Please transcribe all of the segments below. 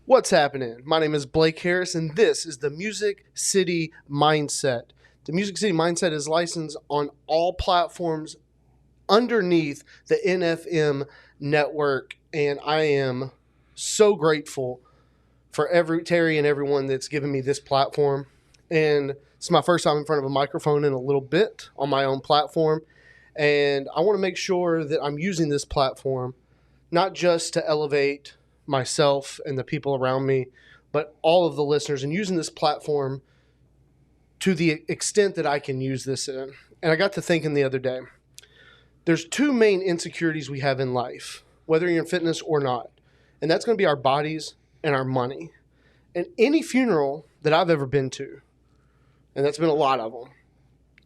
What's happening? My name is Blake Harris, and this is the Music City Mindset. The Music City Mindset is licensed on all platforms underneath the NFM network, and I am so grateful for Terry and everyone that's given me this platform. And it's my first time in front of a microphone in a little bit on my own platform, and I want to make sure that I'm using this platform not just to elevate myself and the people around me, but all of the listeners, and using this platform to the extent that I can use this in. And I got to thinking the other day, there's two main insecurities we have in life, whether you're in fitness or not, and that's going to be our bodies and our money. And any funeral that I've ever been to, and that's been a lot of them,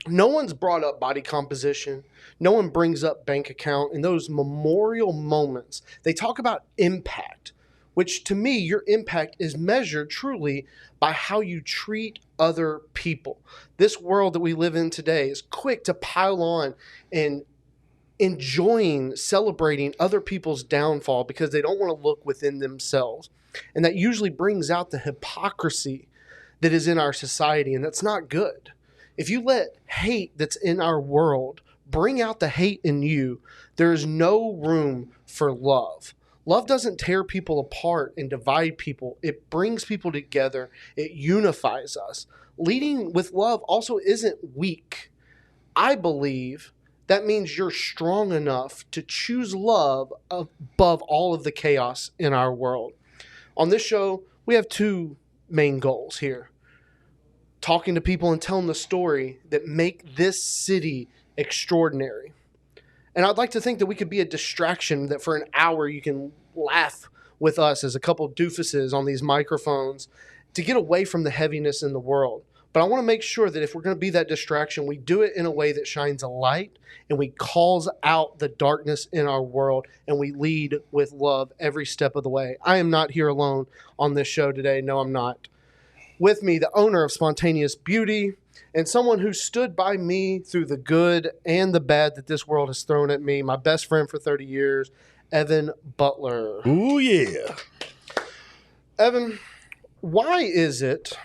no one's brought up body composition. No one brings up bank account. In those memorial moments, they talk about impact, which to me, your impact is measured truly by how you treat other people. This world that we live in today is quick to pile on and celebrating other people's downfall because they don't want to look within themselves. And that usually brings out the hypocrisy that is in our society, and that's not good. If you let hate that's in our world bring out the hate in you, there is no room for love. Love doesn't tear people apart and divide people. It brings people together. It unifies us. Leading with love also isn't weak. I believe that means you're strong enough to choose love above all of the chaos in our world. On this show, we have two main goals here. Talking to people and telling the story that make this city extraordinary. And I'd like to think that we could be a distraction, that for an hour you can laugh with us as a couple doofuses on these microphones to get away from the heaviness in the world. But I want to make sure that if we're going to be that distraction, we do it in a way that shines a light and we calls out the darkness in our world, and we lead with love every step of the way. I am not here alone on this show today. No, I'm not. With me, the owner of Spontaneous Beauty, and someone who stood by me through the good and the bad that this world has thrown at me, my best friend for 30 years, Evan Butler. Ooh, yeah. Evan, why is it,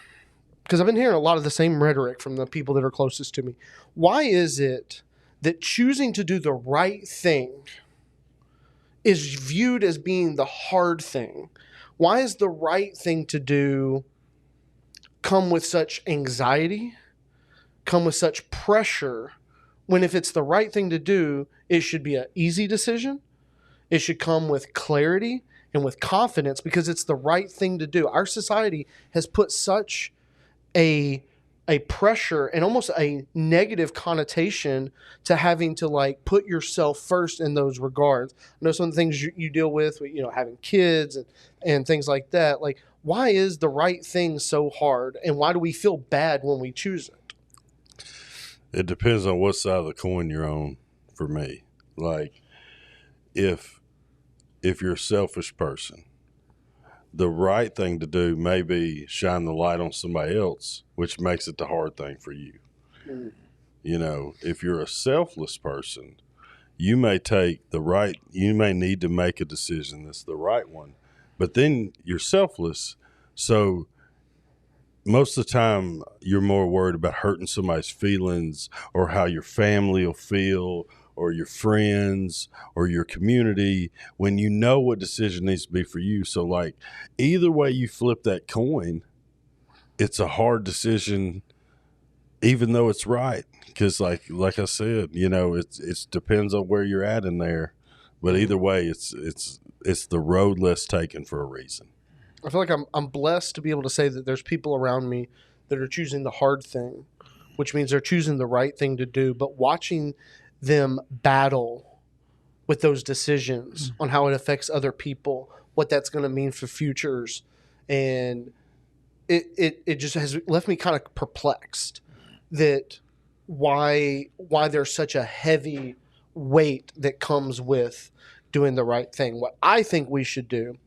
because I've been hearing a lot of the same rhetoric from the people that are closest to me, why is it that choosing to do the right thing is viewed as being the hard thing? Why is the right thing to do come with such anxiety, come with such pressure, when if it's the right thing to do, it should be an easy decision. It should come with clarity and with confidence because it's the right thing to do. Our society has put such a pressure and almost a negative connotation to having to like put yourself first in those regards. I know some of the things you deal with, having kids and things like that. Like, why is the right thing so hard, and why do we feel bad when we choose it? It depends on what side of the coin you're on for me. Like, if you're a selfish person, the right thing to do may be shine the light on somebody else, which makes it the hard thing for you. Mm. If you're a selfless person, you may need to make a decision that's the right one, but then you're selfless. So most of the time you're more worried about hurting somebody's feelings or how your family will feel or your friends or your community when you know what decision needs to be for you. So like either way you flip that coin, it's a hard decision, even though it's right. Cause like I said, it depends on where you're at in there, but either way it's the road less taken for a reason. I feel like I'm blessed to be able to say that there's people around me that are choosing the hard thing, which means they're choosing the right thing to do, but watching them battle with those decisions on how it affects other people, what that's going to mean for futures. And it just has left me kind of perplexed that why there's such a heavy weight that comes with doing the right thing. What I think we should do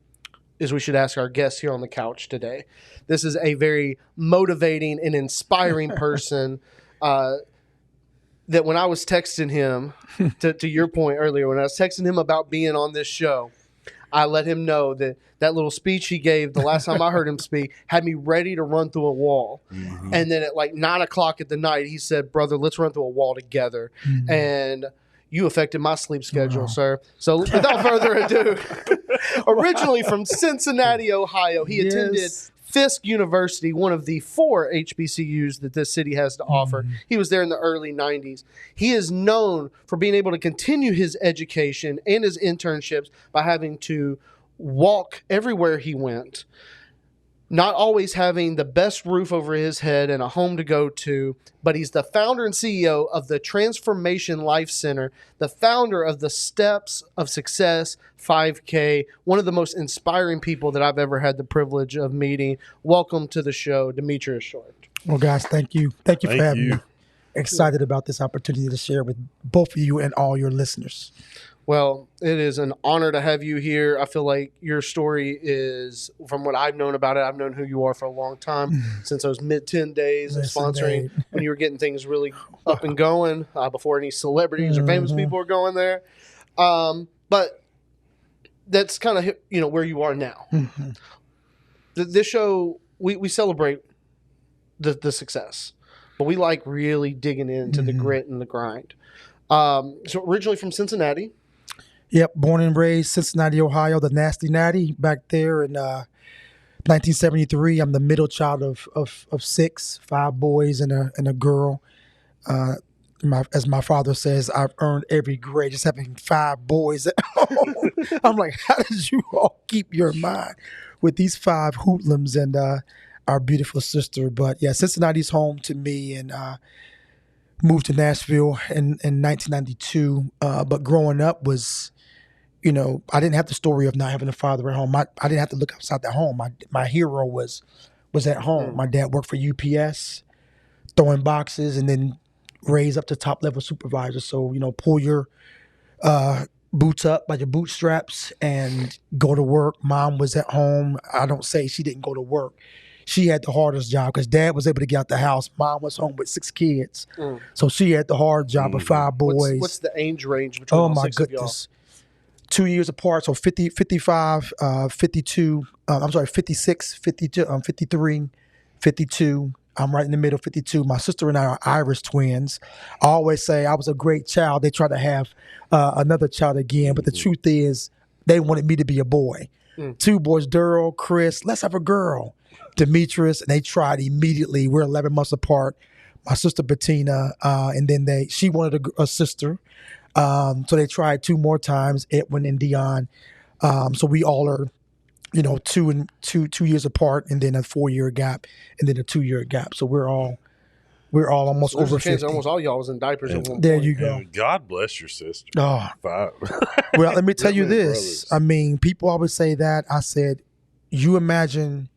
is we should ask our guest here on the couch today. This is a very motivating and inspiring person that when I was texting him, to your point earlier, when I was texting him about being on this show, I let him know that that little speech he gave the last time I heard him speak had me ready to run through a wall. Mm-hmm. And then at like 9:00 at the night, he said, "Brother, let's run through a wall together." Mm-hmm. And you affected my sleep schedule, sir. So without further ado, originally from Cincinnati, Ohio, he attended Fisk University, one of the 4 HBCUs that this city has to offer. He was there in the early 90s. He is known for being able to continue his education and his internships by having to walk everywhere he went, not always having the best roof over his head and a home to go to, but he's the founder and CEO of the Transformation Life Center, the founder of the Steps of Success 5K, one of the most inspiring people that I've ever had the privilege of meeting. Welcome to the show, Demetrius Short. Well, guys, thank you. Thank you for having me. Excited about this opportunity to share with both of you and all your listeners. Well, it is an honor to have you here. I feel like your story is, from what I've known about it, I've known who you are for a long time, since those mid-10 days of sponsoring, when you were getting things really up and going, before any celebrities or famous people were going there. But that's kind of, where you are now. This show, we celebrate the success, but we like really digging into the grit and the grind. So originally from Cincinnati. Yep, born and raised Cincinnati, Ohio, the Nasty Natty back there in 1973. I'm the middle child of 6, 5 boys and a girl. As my father says, I've earned every grade just having 5 boys at home. I'm like, how did you all keep your mind with these 5 hoodlums and our beautiful sister? But yeah, Cincinnati's home to me, and moved to Nashville in 1992. But growing up was, I didn't have the story of not having a father at home. I didn't have to look outside the home. My hero was at home. My dad worked for UPS, throwing boxes, and then raised up to top level supervisor. So, pull your boots up by your bootstraps and go to work. Mom was at home. I don't say she didn't go to work. She had the hardest job because dad was able to get out the house. Mom was home with 6 kids. So she had the hard job of 5 boys. What's the age range between all 6 of y'all? Oh, my goodness. 2 years apart. So 50, 55, 52, 56, 52, 53, 52. I'm right in the middle, 52. My sister and I are Irish twins. I always say I was a great child. They tried to have another child again. But the truth is, they wanted me to be a boy. 2 boys, Daryl, Chris, let's have a girl. Demetrius, and they tried immediately. We're 11 months apart. My sister Bettina, and then she wanted a sister. So they tried 2 more times, Edwin and Dion. So we all are, 2 years apart, and then a 4-year gap, and then a 2-year gap. So we're all almost so over 50. Almost all y'all was in diapers at one point. There you go. God bless your sister. Oh. 5. Well, let me tell you this. Brothers. I mean, people always say that. I said, you imagine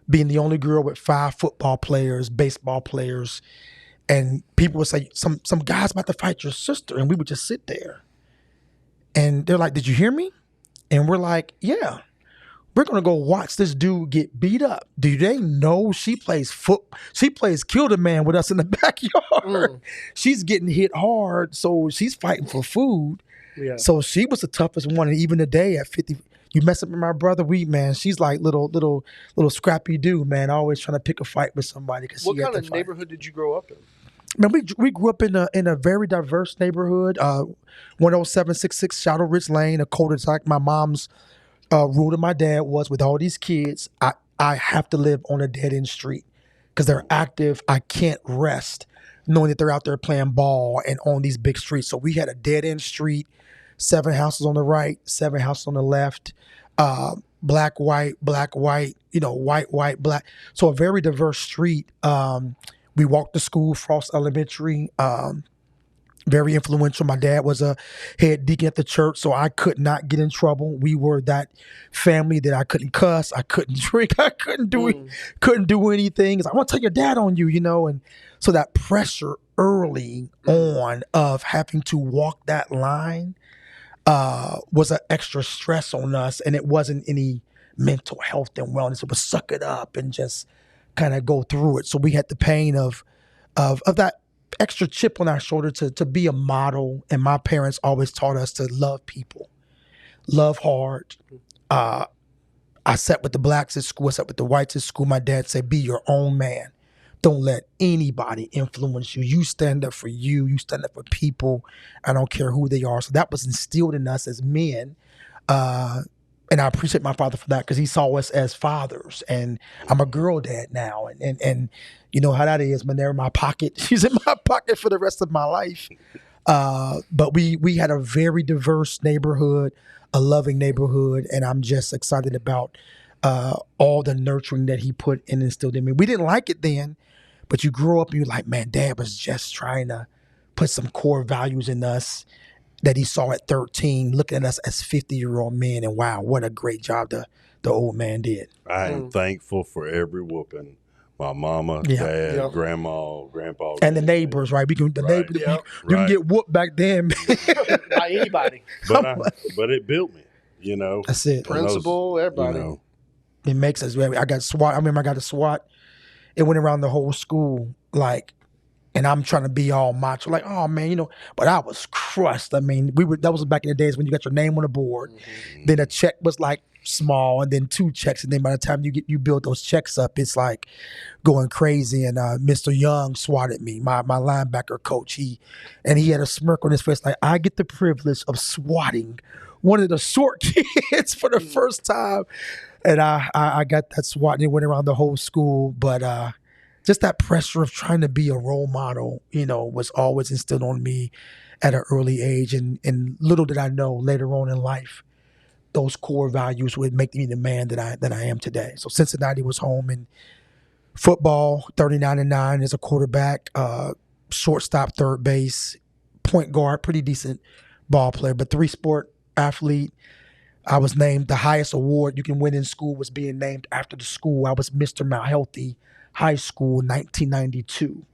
being the only girl with 5 football players, baseball players, and people would say, some guy's about to fight your sister, and we would just sit there. And they're like, did you hear me? And we're like, yeah. We're going to go watch this dude get beat up. Do they know she plays kill the man with us in the backyard? She's getting hit hard, so she's fighting for food. Yeah. So she was the toughest one, and even today at 50, you mess up with my brother, she's like little scrappy dude, man, always trying to pick a fight with somebody. What kind of neighborhood did you grow up in? Man, we grew up in a very diverse neighborhood. 10766 Shadow Ridge Lane, a cul-de-sac. My mom's rule to my dad was, with all these kids, I have to live on a dead-end street because they're active. I can't rest knowing that they're out there playing ball and on these big streets. So we had a dead-end street, 7 houses on the right, 7 houses on the left, black, white, white, white, black. So a very diverse street. We walked to school, Frost Elementary, very influential. My dad was a head deacon at the church, so I could not get in trouble. We were that family that I couldn't cuss, I couldn't drink, I couldn't do anything. It's like, I want to tell your dad on you, And so that pressure early on of having to walk that line was an extra stress on us, and it wasn't any mental health and wellness. It was suck it up and just kind of go through it. So we had the pain of that extra chip on our shoulder to be a model. And my parents always taught us to love people, love hard, I sat with the blacks at school, I sat with the whites at school. My dad said, be your own man. Don't let anybody influence you. You stand up for you. You stand up for people. I don't care who they are. So that was instilled in us as men. And I appreciate my father for that because he saw us as fathers. And I'm a girl dad now. And you know how that is, man. They're in my pocket. She's in my pocket for the rest of my life. But we had a very diverse neighborhood, a loving neighborhood. And I'm just excited about all the nurturing that he put and instilled in me. We didn't like it then, but you grow up and you're like, man, Dad was just trying to put some core values in us that he saw at 13, looking at us as 50-year-old men. And wow, what a great job the old man did. I am thankful for every whooping my mama, Yeah. dad, grandma, grandpa. And the neighbors, right? We can neighbors, you can get whooped back then. By anybody. But it built me, you know. That's it. Principal, everybody. You know, It makes us. I got SWAT. I remember I got a SWAT. It went around the whole school, like, and I'm trying to be all macho, like, oh man, you know. But I was crushed. I mean, that was back in the days when you got your name on the board. Mm-hmm. Then a check was like small, and then 2 checks, and then by the time you build those checks up, it's like going crazy. And Mr. Young swatted me, my linebacker coach. He had a smirk on his face, like, I get the privilege of swatting one of the short kids for the first time. And I got that SWAT, and it went around the whole school. But just that pressure of trying to be a role model, you know, was always instilled on me at an early age. And little did I know later on in life, those core values would make me the man that I am today. So Cincinnati was home in football, 39-9 as a quarterback, shortstop, third base, point guard, pretty decent ball player, but 3-sport athlete. I was named the highest award you can win in school was being named after the school. I was Mr. Mount Healthy High School, 1992.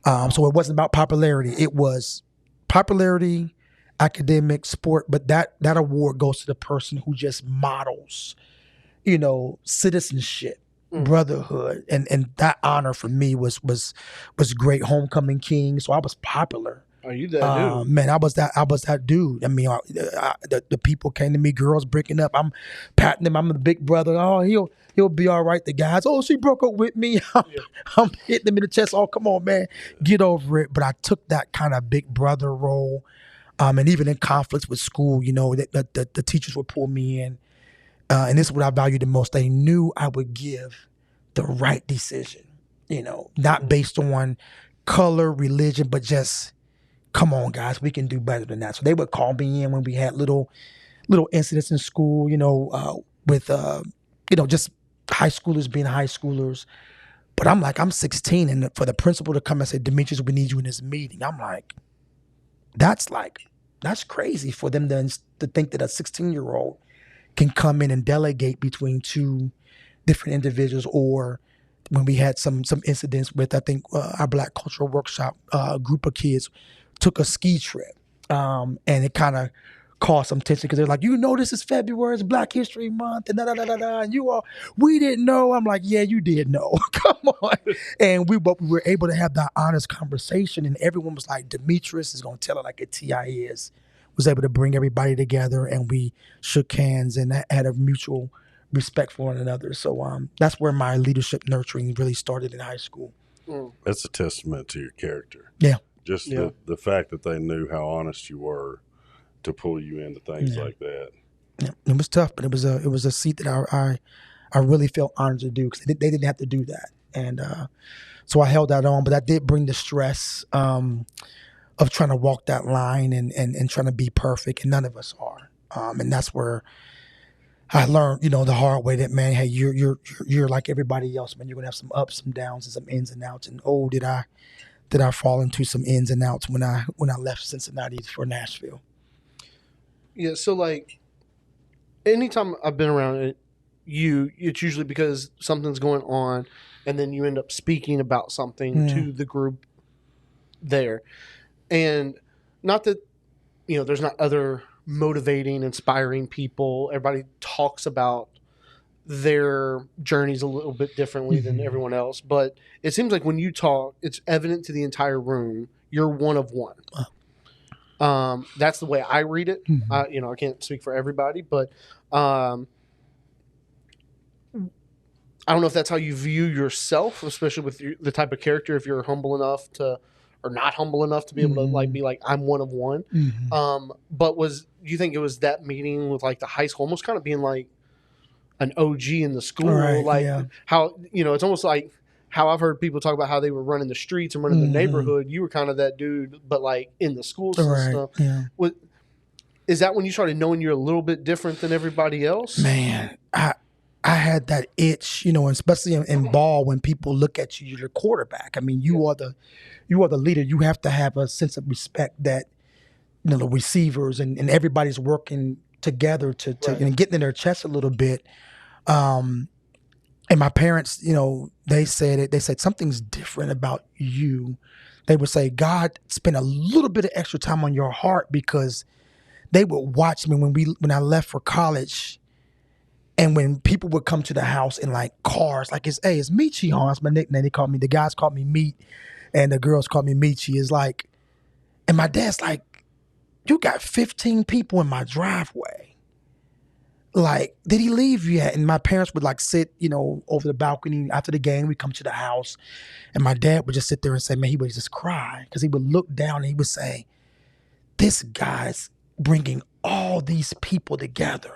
So it wasn't about popularity. It was popularity, academic, sport, but that award goes to the person who just models, you know, citizenship, brotherhood, and that honor for me was great. Homecoming king. So I was popular. Are you that dude? Man, I was that dude. I mean, the people came to me, girls breaking up. I'm patting them. I'm the big brother. Oh, he'll be all right. The guys, oh, she broke up with me. I'm hitting them in the chest. Oh, come on, man, get over it. But I took that kind of big brother role. And even in conflicts with school, you know, the teachers would pull me in. And this is what I valued the most. They knew I would give the right decision, you know, not based on color, religion, but just, come on, guys, we can do better than that. So they would call me in when we had little incidents in school, you know, with, you know, just high schoolers being high schoolers. But I'm 16, and for the principal to come and say, Demetrius, we need you in this meeting. I'm like, that's crazy for them to think that a 16-year-old can come in and delegate between 2 different individuals. Or when we had some incidents with, I think, our Black Cultural Workshop, group of kids took a ski trip, and it kind of caused some tension because they're like, you know, this is February, it's Black History Month, and and we didn't know. I'm like, yeah, you did know. Come on. And we were able to have that honest conversation, and everyone was like, Demetrius is going to tell it like a TI is. Was able to bring everybody together, and we shook hands and had a mutual respect for one another. So that's where my leadership nurturing really started in high school. That's a testament to your character. Yeah. Just the fact that they knew how honest you were to pull you into things like that. Yeah, it was tough, but it was a seat that I really felt honored to do because they didn't have to do that, and so I held that on. But that did bring the stress of trying to walk that line and trying to be perfect, and none of us are. And that's where I learned, you know, the hard way that, man, hey, you're like everybody else, man. You're gonna have some ups, some downs, and some ins and outs. And did I fall into some ins and outs when I left Cincinnati for Nashville. Yeah, so like anytime I've been around it, it's usually because something's going on, and then you end up speaking about something to the group there. And not that, you know, there's not other motivating, inspiring people. Everybody talks about their journeys a little bit differently than everyone else. But it seems like when you talk, it's evident to the entire room, you're one of one. That's the way I read it. You know, I can't speak for everybody, but I don't know if that's how you view yourself, especially with the type of character, if you're humble enough to, or not humble enough to be able to like be like, I'm one of one. But do you think it was that meeting with like the high school, almost kind of being like an OG in the school, like how, it's almost like how I've heard people talk about how they were running the streets and running the neighborhood. You were kind of that dude, but like in the school system. Is that when you started knowing you're a little bit different than everybody else? Man, I had that itch, especially in ball when people look at you, you're the quarterback. I mean, you are the leader. You have to have a sense of respect that the receivers and everybody's working together to getting in their chest a little bit. And my parents, they said something's different about you. They would say, God spent a little bit of extra time on your heart, because they would watch me when I left for college. And when people would come to the house in like cars, like it's Michi, huh? That's my nickname. The guys called me Meat, and the girls called me Michi. It's like, and my dad's like, you got 15 people in my driveway. Like, did he leave yet? And my parents would like sit, over the balcony after the game. We come to the house, and my dad would just sit there and say, man, he would just cry, because he would look down and he would say, this guy's bringing all these people together,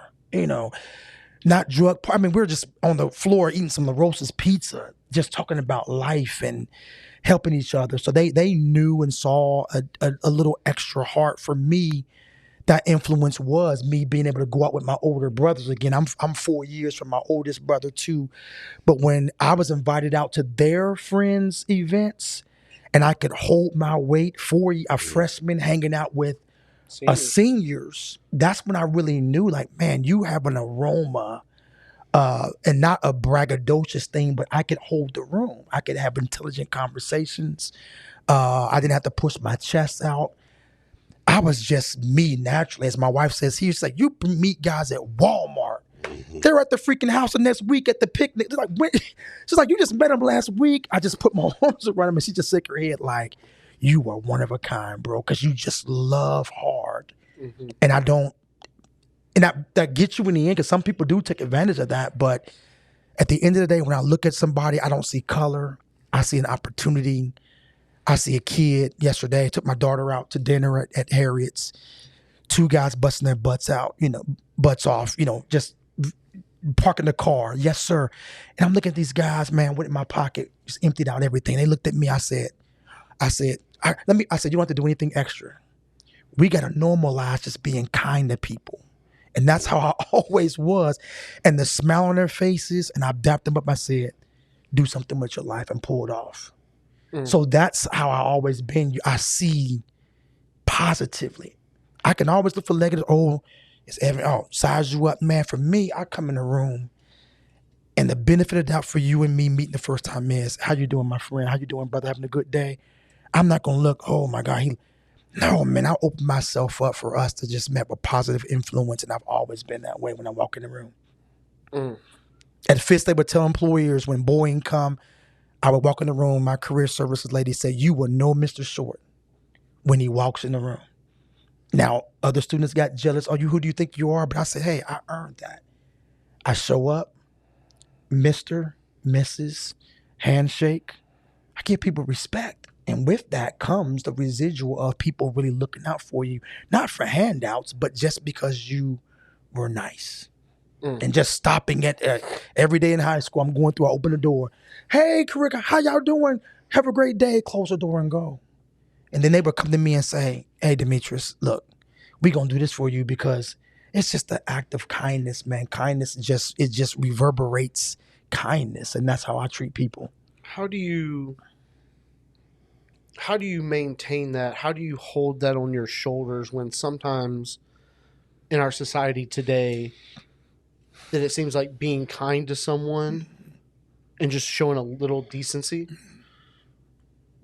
not drug. I mean, we were just on the floor eating some La Rosa's pizza, just talking about life and helping each other. So they knew and saw a little extra heart for me. That influence was me being able to go out with my older brothers again. I'm 4 years from my oldest brother too. But when I was invited out to their friends' events and I could hold my weight, a freshman hanging out with seniors, that's when I really knew, like, man, you have an aroma, and not a braggadocious thing, but I could hold the room. I could have intelligent conversations. I didn't have to push my chest out. I was just me naturally. As my wife says, he's like, you meet guys at Walmart. They're at the freaking house the next week at the picnic. They're like, when? She's like, you just met them last week. I just put my arms around him, and she just shook her head like, you are one of a kind, bro, because you just love hard. And I don't, and that gets you in the end, because some people do take advantage of that. But at the end of the day, when I look at somebody, I don't see color. I see an opportunity. I see a kid yesterday. I took my daughter out to dinner at Harriet's. 2 guys busting their butts out, butts off, just parking the car. Yes, sir. And I'm looking at these guys, man, went in my pocket, just emptied out everything. They looked at me. I said, you don't have to do anything extra. We got to normalize just being kind to people. And that's how I always was. And the smile on their faces, and I dapped them up. I said, do something with your life and pull it off. So that's how I always been. I see positively. I can always look for negatives. Size you up, man. For me, I come in the room, and the benefit of doubt for you and me meeting the first time is, how you doing, my friend? How you doing, brother? Having a good day? I'm not going to look, oh my God, no, man, I open myself up for us to just have a positive influence, and I've always been that way when I walk in the room. At Fisk, they would tell employers when Boeing come, I would walk in the room, my career services lady said, you will know Mr. Short when he walks in the room. Now, other students got jealous. Who do you think you are? But I said, hey, I earned that. I show up, Mr., Mrs., handshake. I give people respect. And with that comes the residual of people really looking out for you, not for handouts, but just because you were nice. And just stopping at every day in high school, I'm going through, I open the door. Hey, Karika, how y'all doing? Have a great day. Close the door and go. And then they would come to me and say, hey, Demetrius, look, we going to do this for you, because it's just an act of kindness, man. Kindness just reverberates kindness. And that's how I treat people. How do you maintain that? How do you hold that on your shoulders when sometimes in our society today that it seems like being kind to someone and just showing a little decency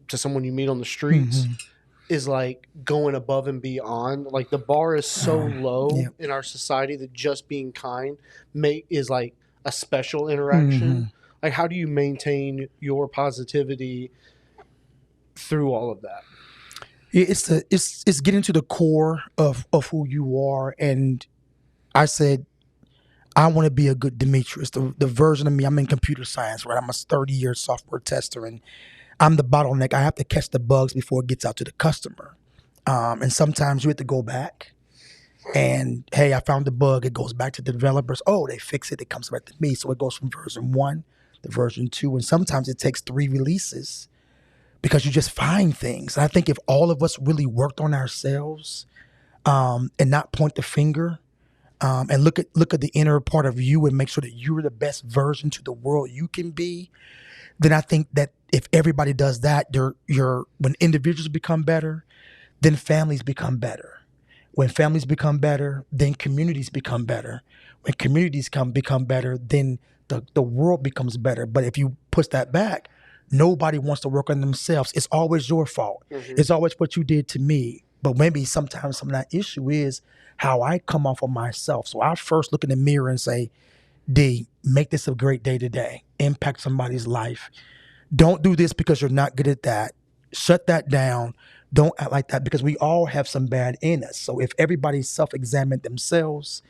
to someone you meet on the streets is like going above and beyond? Like, the bar is so low in our society that just being kind is like a special interaction. Like, how do you maintain your positivity through all of that? It's getting to the core of who you are. And I said, I want to be a good Demetrius, the version of me. I'm in computer science, right? I'm a 30-year software tester, and I'm the bottleneck. I have to catch the bugs before it gets out to the customer. And sometimes you have to go back and, hey, I found the bug. It goes back to the developers. Oh, they fix it. It comes back to me. So it goes from version 1 to version 2. And sometimes it takes 3 releases because you just find things. And I think if all of us really worked on ourselves and not point the finger, and look at the inner part of you and make sure that you're the best version to the world you can be, then I think that if everybody does that, when individuals become better, then families become better. When families become better, then communities become better. When communities become better, then the world becomes better. But if you push that back, nobody wants to work on themselves. It's always your fault. Mm-hmm. It's always what you did to me. But maybe sometimes some of that issue is how I come off of myself. So I first look in the mirror and say, D, make this a great day today. Impact somebody's life. Don't do this because you're not good at that. Shut that down. Don't act like that, because we all have some bad in us. So if everybody self-examined themselves,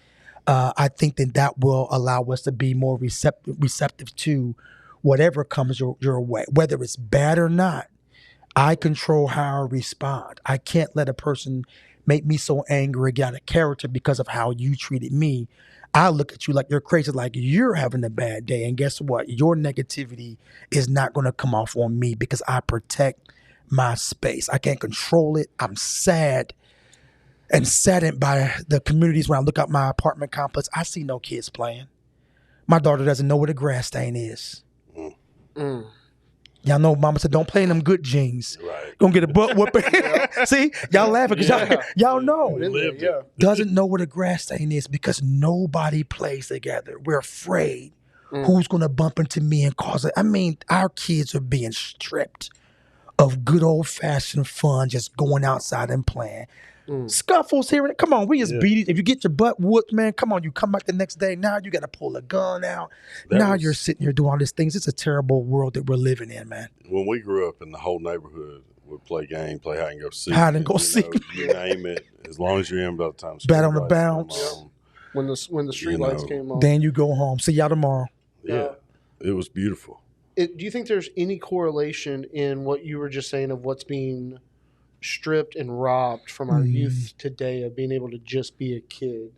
I think that will allow us to be more receptive to whatever comes your way. Whether it's bad or not, I control how I respond. I can't let a person make me so angry, get out of character because of how you treated me. I look at you like you're crazy, like you're having a bad day. And guess what? Your negativity is not going to come off on me because I protect my space. I can't control it. I'm sad and saddened by the communities when I look out my apartment complex. I see no kids playing. My daughter doesn't know where the grass stain is. Mm. Y'all know mama said, don't play in them good jeans. Right. Gonna get a butt whooping. See, y'all laughing because y'all know. Doesn't know where the grass stain is because nobody plays together. We're afraid who's gonna bump into me and cause it. I mean, our kids are being stripped of good old fashioned fun, just going outside and playing. Scuffles here and there. Come on, we just beat it. If you get your butt whooped, man, come on, you come back the next day. Now you got to pull a gun out. You're sitting here doing all these things. It's a terrible world that we're living in, man. When we grew up, in the whole neighborhood would play game, play hide and go seek. Hide and go seek. You name it. As long as you're in by the time. Bat on the bounce. When the street lights came on. Then you go home. See y'all tomorrow. Yeah, it was beautiful. Do you think there's any correlation in what you were just saying of what's being stripped and robbed from our youth today of being able to just be a kid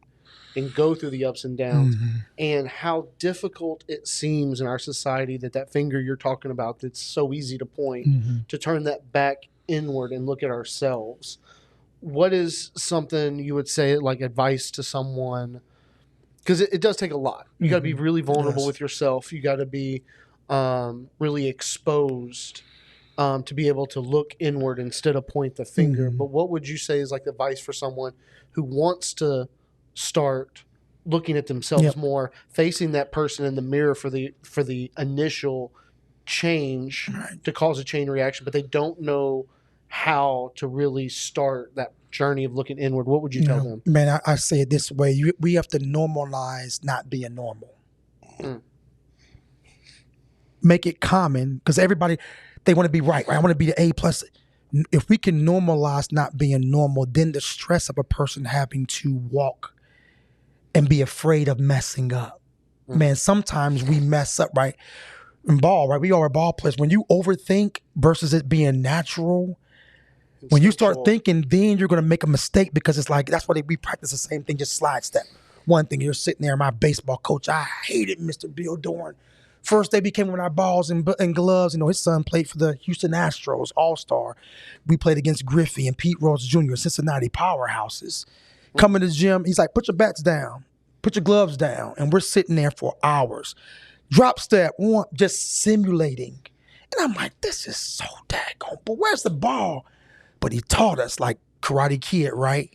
and go through the ups and downs, and how difficult it seems in our society that finger you're talking about that's so easy to point, to turn that back inward and look at ourselves? What is something you would say, like advice to someone? Because it does take a lot. You got to be really vulnerable with yourself. You got to be really exposed to be able to look inward instead of point the finger. But what would you say is like advice for someone who wants to start looking at themselves more, facing that person in the mirror for the initial change to cause a chain reaction, but they don't know how to really start that journey of looking inward? What would you tell them? Man, I say it this way. We have to normalize not being normal. Make it common, because everybody, they want to be right? I want to be the A+. If we can normalize not being normal, then the stress of a person having to walk and be afraid of messing up. Man, sometimes we mess up, right? In ball, right? We are ball players. When you overthink versus it being natural, when you start thinking, then you're going to make a mistake, because it's like, that's why we practice the same thing, just slide step. One thing, you're sitting there, my baseball coach, I hated Mr. Bill Dorn. First day we came with our balls and gloves. You know, his son played for the Houston Astros, All-Star. We played against Griffey and Pete Rose Jr., Cincinnati powerhouses. Coming to the gym, he's like, put your bats down, put your gloves down. And we're sitting there for hours. Drop step, one, just simulating. And I'm like, this is so daggone, but where's the ball? But he taught us, like Karate Kid, right?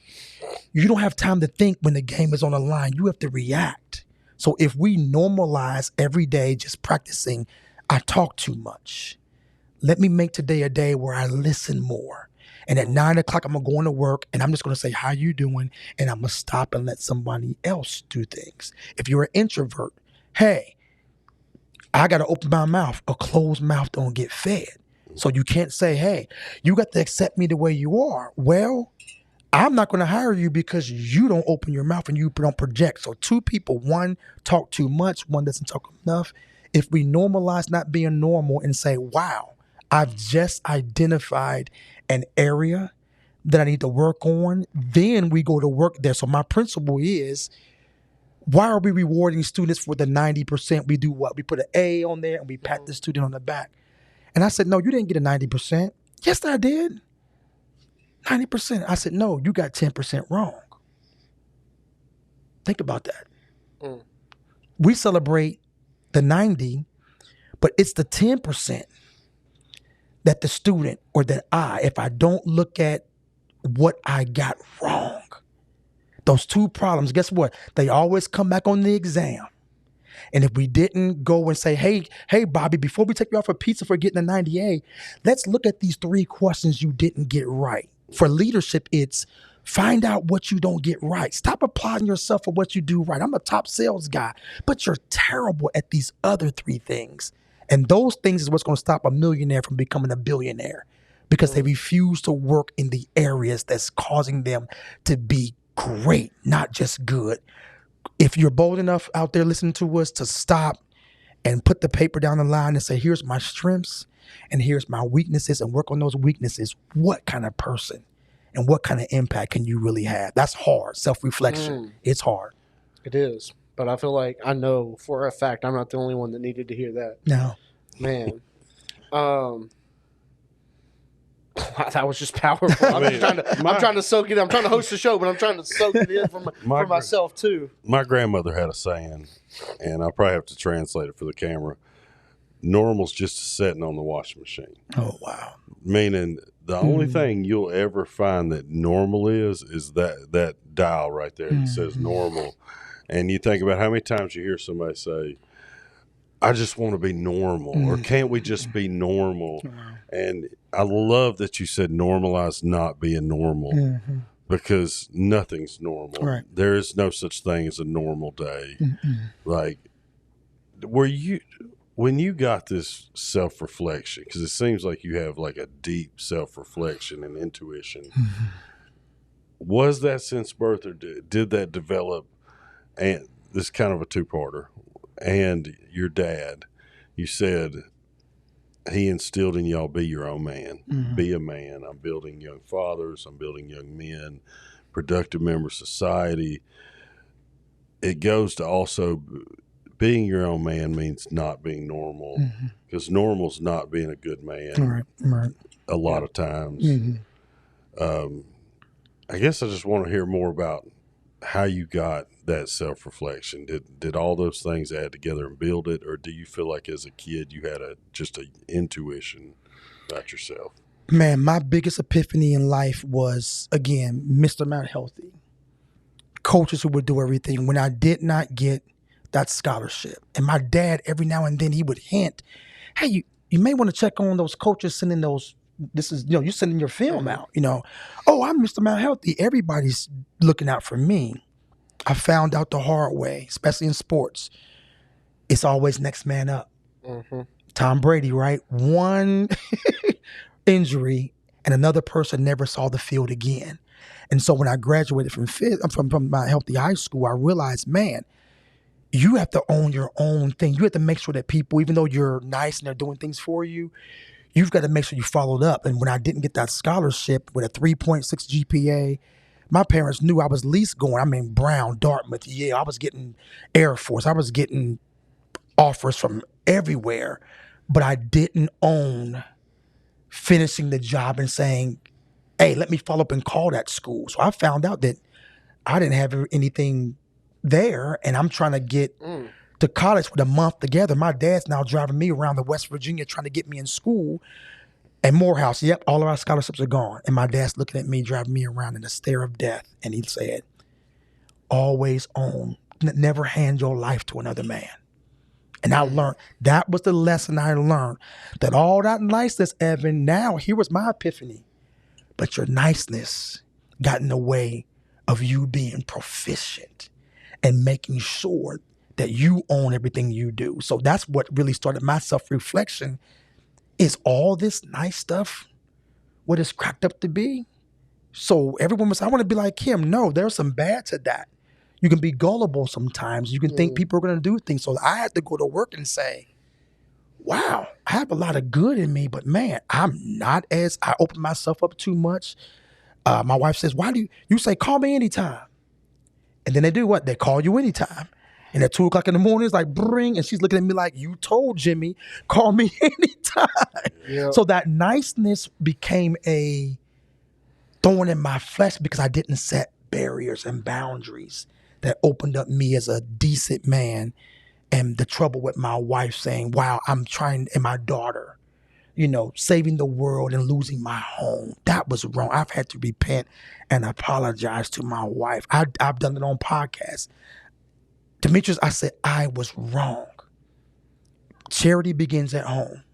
You don't have time to think when the game is on the line. You have to react. So if we normalize every day just practicing, I talk too much. Let me make today a day where I listen more. And at 9 o'clock, I'm going to go into work and I'm just going to say, how you doing? And I'm going to stop and let somebody else do things. If you're an introvert, hey, I got to open my mouth. A closed mouth don't get fed. So you can't say, hey, you got to accept me the way you are. Well, I'm not going to hire you because you don't open your mouth and you don't project. So two people, one talk too much, one doesn't talk enough. If we normalize not being normal and say, wow, I've just identified an area that I need to work on, then we go to work there. So my principle is, why are we rewarding students for the 90%? We do what? We put an A on there and we pat the student on the back. And I said, no, you didn't get a 90%. Yes, I did. 90%. I said, no, you got 10% wrong. Think about that. We celebrate the 90, but it's the 10% that the student or that if I don't look at what I got wrong, those two problems, guess what? They always come back on the exam. And if we didn't go and say, hey, Bobby, before we take you out for pizza for getting a 98, let's look at these 3 questions you didn't get right. For leadership, it's find out what you don't get right. Stop applauding yourself for what you do right. I'm a top sales guy, but you're terrible at these other 3 things. And those things is what's going to stop a millionaire from becoming a billionaire, because they refuse to work in the areas that's causing them to be great, not just good. If you're bold enough out there listening to us to stop and put the paper down the line and say, here's my strengths and here's my weaknesses, and work on those weaknesses, what kind of person and what kind of impact can you really have? That's hard. Self-reflection. It's hard. It is. But I feel like I know for a fact I'm not the only one that needed to hear that. No. Man. That was just powerful. I'm trying to soak it in. I'm trying to host the show, but I'm trying to soak it in for myself too. My grandmother had a saying, and I'll probably have to translate it for the camera. Normal's just sitting on the washing machine. Oh, wow. Meaning the only thing you'll ever find that normal is that dial right there that says normal. And you think about how many times you hear somebody say, I just want to be normal, or can't we just be normal? And I love that you said normalize not being normal, because nothing's normal. Right. There is no such thing as a normal day. Like, when you got this self-reflection, because it seems like you have like a deep self-reflection and intuition, was that since birth, or did that develop? And this is kind of a 2-parter. And your dad, you said he instilled in y'all, be your own man, be a man. I'm building young fathers, I'm building young men, productive members of society. It goes to also being your own man means not being normal, because normal's not being a good man. Right. A lot of times. I guess I just want to hear more about how you got that self-reflection. Did all those things add together and build it, or do you feel like as a kid you had just an intuition about yourself? Man, my biggest epiphany in life was, again, Mr. Mount Healthy. Coaches who would do everything when I did not get that scholarship. And my dad, every now and then, he would hint, hey, you may want to check on those coaches sending those, you're sending your film out, Oh, I'm Mr. Mount Healthy. Everybody's looking out for me. I found out the hard way, especially in sports. It's always next man up. Tom Brady, right? One injury and another person never saw the field again. And so when I graduated from my healthy high school, I realized, man, you have to own your own thing. You have to make sure that people, even though you're nice and they're doing things for you, you've got to make sure you followed up. And when I didn't get that scholarship with a 3.6 GPA, my parents knew I was at least going, Brown, Dartmouth, Yale. I was getting Air Force. I was getting offers from everywhere. But I didn't own finishing the job and saying, hey, let me follow up and call that school. So I found out that I didn't have anything there, and I'm trying to get to college with a month together. My dad's now driving me around the West Virginia trying to get me in school. And Morehouse, yep, all of our scholarships are gone. And my dad's looking at me, driving me around in a stare of death. And he said, always own, never hand your life to another man. And I learned, that was the lesson I learned, that all that niceness, Evan, now here was my epiphany. But your niceness got in the way of you being proficient and making sure that you own everything you do. So that's what really started my self-reflection. Is all this nice stuff what it's cracked up to be? So everyone was, I want to be like him. No, there's some bad to that. You can be gullible sometimes. You can think people are going to do things. So I had to go to work and say, wow, I have a lot of good in me, but man, I'm not as, I open myself up too much. My wife says, why do you say, call me anytime? And then they do what? They call you anytime. And at 2 o'clock in the morning, it's like, bring. And she's looking at me like, you told Jimmy, call me anytime. Yep. So that niceness became a thorn in my flesh because I didn't set barriers and boundaries that opened up me as a decent man. And the trouble with my wife saying, wow, I'm trying, and my daughter, saving the world and losing my home. That was wrong. I've had to repent and apologize to my wife. I've done it on podcasts. Demetrius, I said, I was wrong. Charity begins at home.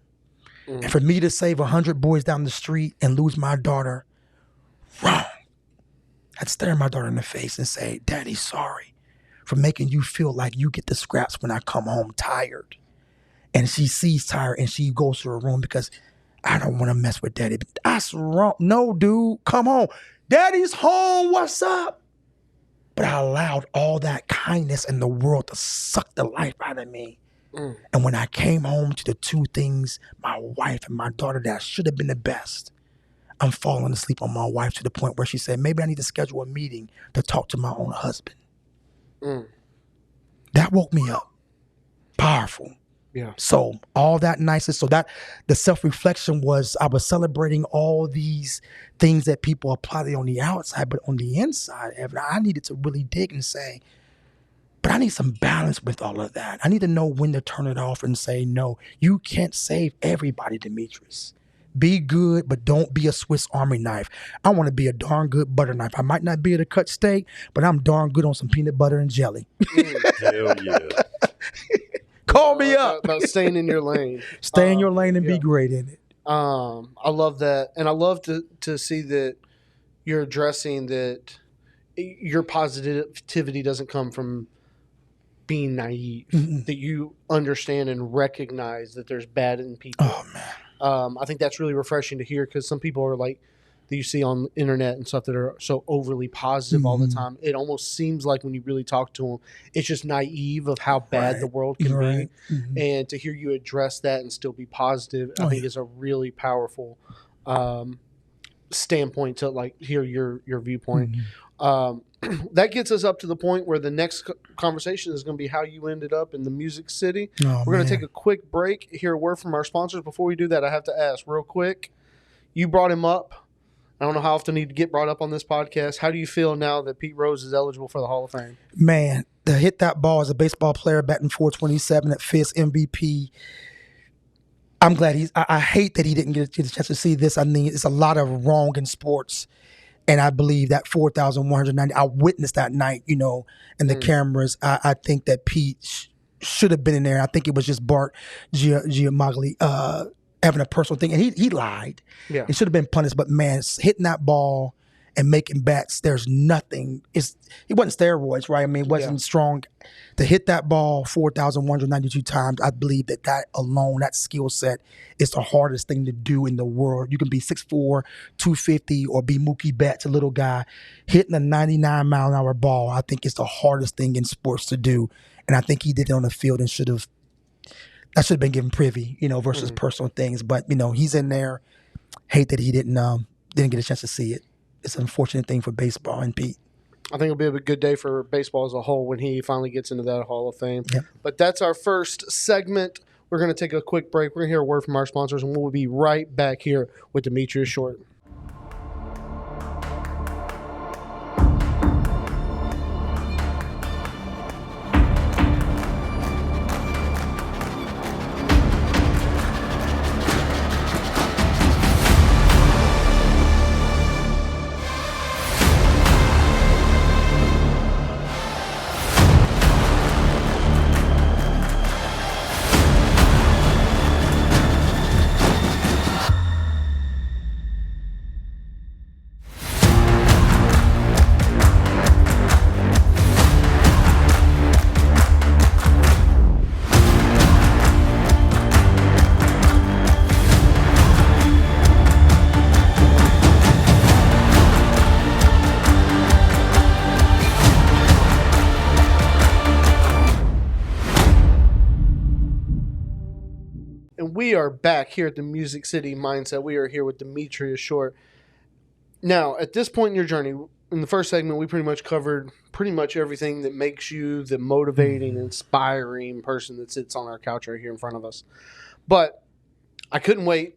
And for me to save 100 boys down the street and lose my daughter, wrong. I'd stare my daughter in the face and say, Daddy, sorry for making you feel like you get the scraps when I come home tired. And she sees tired and she goes to her room because I don't want to mess with Daddy. That's wrong. No, dude, come home. Daddy's home. What's up? But I allowed all that kindness in the world to suck the life out of me. And when I came home to the two things, my wife and my daughter, that should have been the best, I'm falling asleep on my wife to the point where she said, maybe I need to schedule a meeting to talk to my own husband. That woke me up. Powerful. Yeah. So all that niceness, so that the self-reflection was, I was celebrating all these things that people applauded on the outside, but on the inside, Evan, I needed to really dig and say, but I need some balance with all of that. I need to know when to turn it off and say, no, you can't save everybody, Demetrius. Be good, but don't be a Swiss Army knife. I want to be a darn good butter knife. I might not be able to cut steak, but I'm darn good on some peanut butter and jelly. Hell yeah. Call me up. About staying in your lane. Stay in your lane and be great in it. I love that. And I love to see that you're addressing that your positivity doesn't come from being naive, that you understand and recognize that there's bad in people. Oh, man. I think that's really refreshing to hear because some people are like, that you see on the internet and stuff that are so overly positive all the time. It almost seems like when you really talk to them, it's just naive of how bad the world can be. And to hear you address that and still be positive, I think is a really powerful standpoint to like hear your viewpoint. That gets us up to the point where the next conversation is going to be how you ended up in the Music City. We're going to take a quick break, hear a word from our sponsors. Before we do that, I have to ask real quick, you brought him up. I don't know how often he'd get brought up on this podcast. How do you feel now that Pete Rose is eligible for the Hall of Fame? Man, to hit that ball as a baseball player batting .427 at Fisk MVP, I'm glad I hate that he didn't get a chance to see this. I mean, it's a lot of wrong in sports. And I believe that 4,190, I witnessed that night, in the cameras. I think that Pete should have been in there. I think it was just Bart Giamagli having a personal thing. And he lied. Yeah. It should have been punished. But, man, hitting that ball and making bats, there's nothing. It wasn't steroids, right? I mean, it wasn't strong. To hit that ball 4,192 times, I believe that alone, that skill set, is the hardest thing to do in the world. You can be 6'4", 250, or be Mookie Betts, a little guy. Hitting a 99-mile-an-hour ball, I think, is the hardest thing in sports to do. And I think he did it on the field and that should have been given privy, versus personal things. But, he's in there. Hate that he didn't get a chance to see it. It's an unfortunate thing for baseball and Pete. I think it'll be a good day for baseball as a whole when he finally gets into that Hall of Fame. Yep. But that's our first segment. We're going to take a quick break. We're going to hear a word from our sponsors, and we'll be right back here with Demetrius Short. we are back here at the Music City Mindset. We are here with Demetrius Short. Now, at this point in your journey, in the first segment, we pretty much covered pretty much everything that makes you the motivating, inspiring person that sits on our couch right here in front of us. But I couldn't wait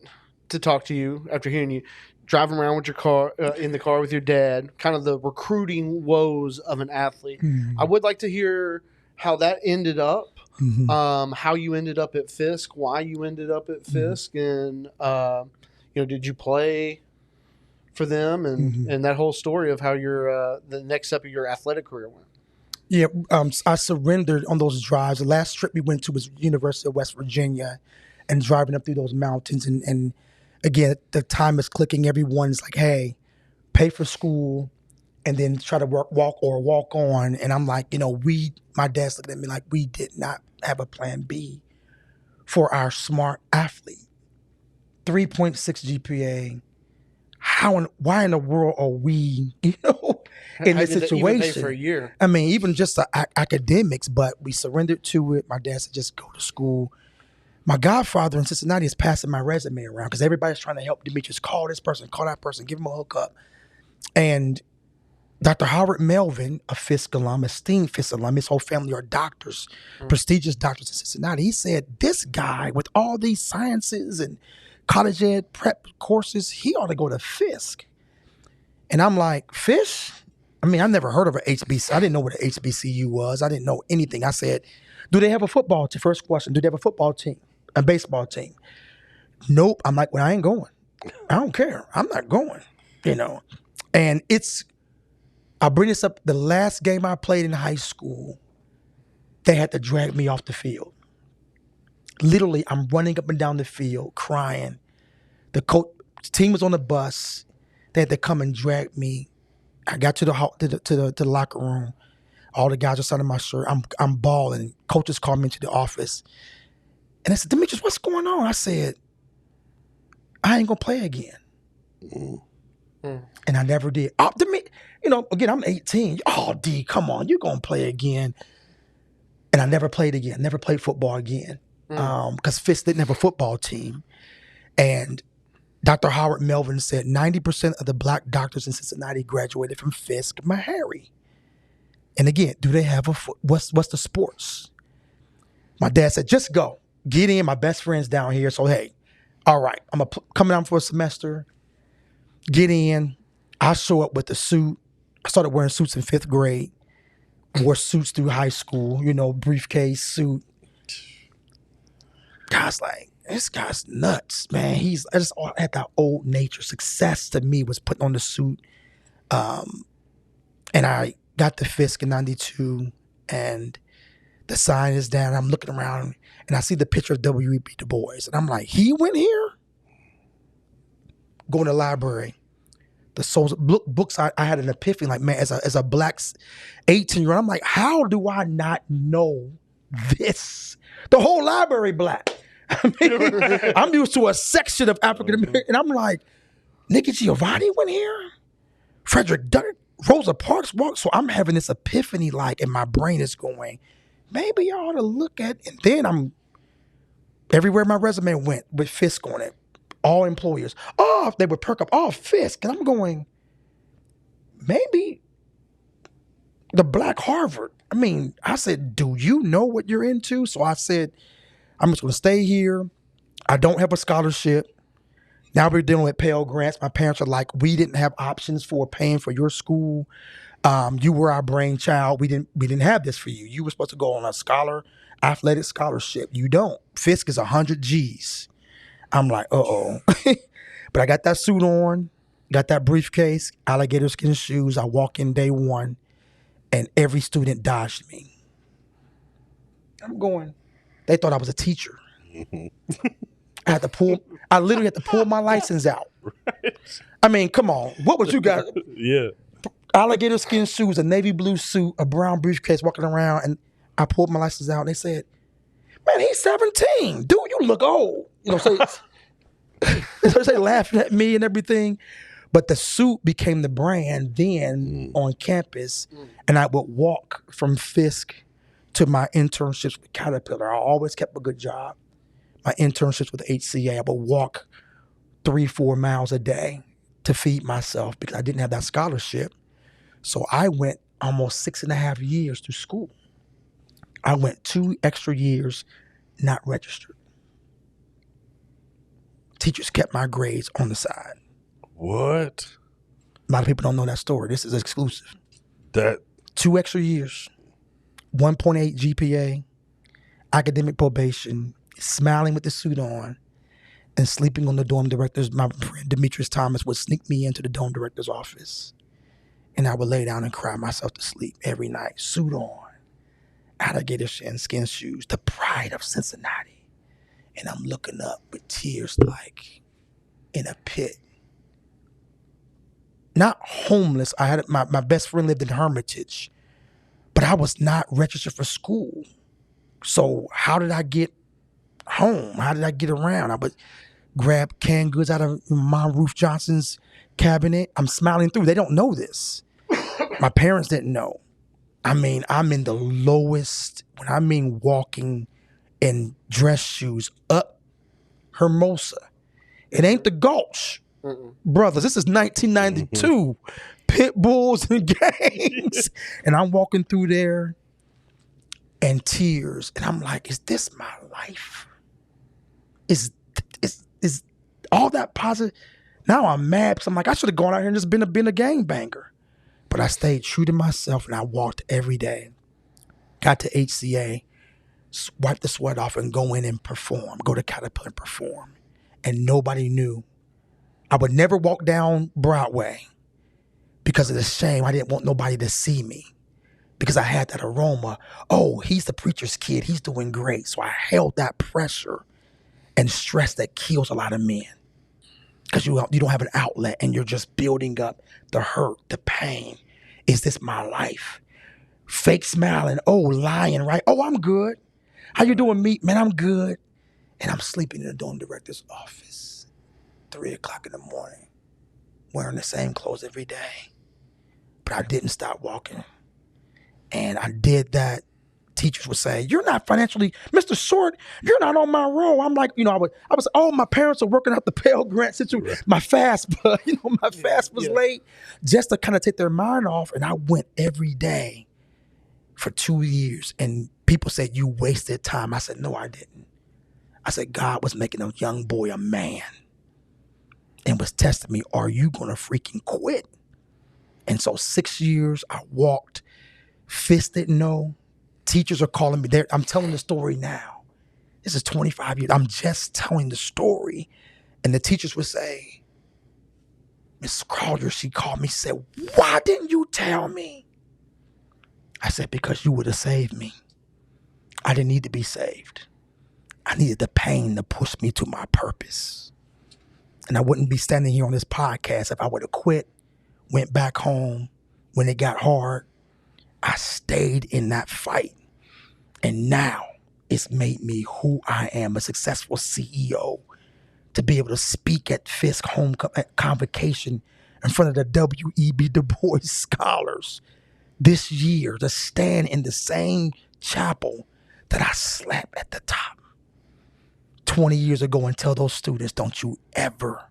to talk to you after hearing you driving around with your car, in the car with your dad, kind of the recruiting woes of an athlete. I would like to hear how that ended up, how you ended up at Fisk, why you ended up at Fisk, and did you play for them, and that whole story of how your the next step of your athletic career went. Yeah, I surrendered on those drives. The last trip we went to was University of West Virginia, and driving up through those mountains. And again, the time is clicking. Everyone's like, hey, pay for school and then try to walk on. And I'm like, my dad's looking at me like we did not have a plan B for our smart athlete. 3.6 GPA. Why in the world are we, in this situation? Even pay for a year. I mean, even just the academics, but we surrendered to it. My dad said, just go to school. My godfather in Cincinnati is passing my resume around because everybody's trying to help Demetrius. Call this person, call that person, give him a hookup. And Dr. Howard Melvin, a Fisk alum, esteemed Fisk alum, his whole family are doctors, prestigious doctors in Cincinnati. He said, this guy with all these sciences and college ed prep courses, he ought to go to Fisk. And I'm like, Fisk? I mean, I never heard of an HBC. I didn't know what an HBCU was. I didn't know anything. I said, do they have a football team? First question, do they have a football team? A baseball team? Nope. I'm like, well, I ain't going. I don't care. I'm not going, And I bring this up, the last game I played in high school, they had to drag me off the field. Literally, I'm running up and down the field, crying. The team was on the bus. They had to come and drag me. I got to the locker room. All the guys are signing my shirt. I'm bawling. Coaches called me into the office. And I said, Demetrius, what's going on? I said, I ain't going to play again. And I never did. Again, I'm 18. Oh, D, come on. You're going to play again. And I never played again. Never played football again. Because Fisk didn't have a football team. And Dr. Howard Melvin said 90% of the black doctors in Cincinnati graduated from Fisk Meharry. And again, do they have what's the sports? My dad said, just go. Get in. My best friend's down here. So, hey, all right, I'm coming down for a semester. Get in. I show up with a suit. I started wearing suits in 5th grade. Wore suits through high school, briefcase, suit. God's like, this guy's nuts, man. I just had that old nature. Success to me was putting on the suit. And I got to Fisk in 92, and the sign is down. I'm looking around, and I see the picture of W.E.B. Du Bois. And I'm like, he went here? Go in the library. The souls books, I had an epiphany, like, man, as a black 18-year-old, I'm like, how do I not know this? The whole library black. I mean, I'm used to a section of African American, and I'm like, Nikki Giovanni went here? Frederick Douglass, Rosa Parks walked. So I'm having this epiphany, and my brain is going, maybe I ought to look at, and then I'm everywhere my resume went with Fisk on it. All employers. Oh, they would perk up. Oh, Fisk. And I'm going, maybe the Black Harvard. I mean, I said, do you know what you're into? So I said, I'm just going to stay here. I don't have a scholarship. Now we're dealing with Pell Grants. My parents are like, we didn't have options for paying for your school. You were our brainchild. We didn't have this for you. You were supposed to go on a athletic scholarship. You don't. Fisk is 100 G's. I'm like, uh-oh. But I got that suit on, got that briefcase, alligator skin shoes. I walk in day one, and every student dodged me. I'm going, they thought I was a teacher. I literally had to pull my license out. Right. I mean, come on. What would you got? Yeah. Alligator skin shoes, a navy blue suit, a brown briefcase, walking around, and I pulled my license out, and they said, man, he's 17. Dude, you look old. So they laughing at me and everything. But the suit became the brand then on campus. And I would walk from Fisk to my internships with Caterpillar. I always kept a good job. my internships with HCA, I would walk 3-4 miles a day to feed myself because I didn't have that scholarship. So I went almost 6.5 years to school. I went 2 extra years not registered. Teachers kept my grades on the side. What? A lot of people don't know that story. This is exclusive. That 2 extra years, 1.8 GPA, academic probation, smiling with the suit on, and sleeping on the dorm director's. My friend Demetrius Thomas would sneak me into the dorm director's office, and I would lay down and cry myself to sleep every night, suit on, alligator skin shoes, the pride of Cincinnati. And I'm looking up with tears like in a pit. Not homeless. I had my best friend lived in Hermitage, but I was not registered for school. So how did I get home? How did I get around? I would grab canned goods out of Mom Ruth Johnson's cabinet. I'm smiling through. They don't know this. My parents didn't know. I mean, I'm in the lowest, when I mean walking in dress shoes up Hermosa. It ain't the Gulch. Brothers, this is 1992. Pit bulls and gangs. And I'm walking through there and tears. And I'm like, is this my life? Is all that positive? Now I'm mad because I'm like, I should have gone out here and just been a gangbanger. But I stayed true to myself and I walked every day. Got to HCA, wipe the sweat off and go in and perform, go to Caterpillar and perform. And nobody knew. I would never walk down Broadway because of the shame. I didn't want nobody to see me because I had that aroma. Oh, he's the preacher's kid. He's doing great. So I held that pressure and stress that kills a lot of men because you don't have an outlet and you're just building up the hurt, the pain. Is this my life? Fake smiling. Oh, lying, right? Oh, I'm good. How you doing, meat? Man, I'm good. And I'm sleeping in the dorm director's office, 3 o'clock in the morning, wearing the same clothes every day. But I didn't stop walking. And I did that. Teachers would say, you're not financially, Mr. Short, you're not on my roll. I'm like, I was, my parents are working out the Pell Grant situation. Right. My FAFSA, my FAFSA was late just to kind of take their mind off. And I went every day for 2 years. And people said, you wasted time. I said, no, I didn't. I said, God was making a young boy a man and was testing me. Are you going to freaking quit? And so 6 years I walked. Fisk didn't know. Teachers are calling me there. I'm telling the story now. This is 25 years. I'm just telling the story. And the teachers would say, Miss Crowder, she called me, said, why didn't you tell me? I said, because you would have saved me. I didn't need to be saved. I needed the pain to push me to my purpose. And I wouldn't be standing here on this podcast if I would have quit, went back home when it got hard. I stayed in that fight. And now it's made me who I am, a successful CEO, to be able to speak at Fisk home convocation in front of the W.E.B. Du Bois scholars this year, to stand in the same chapel that I slept at the top 20 years ago and tell those students, don't you ever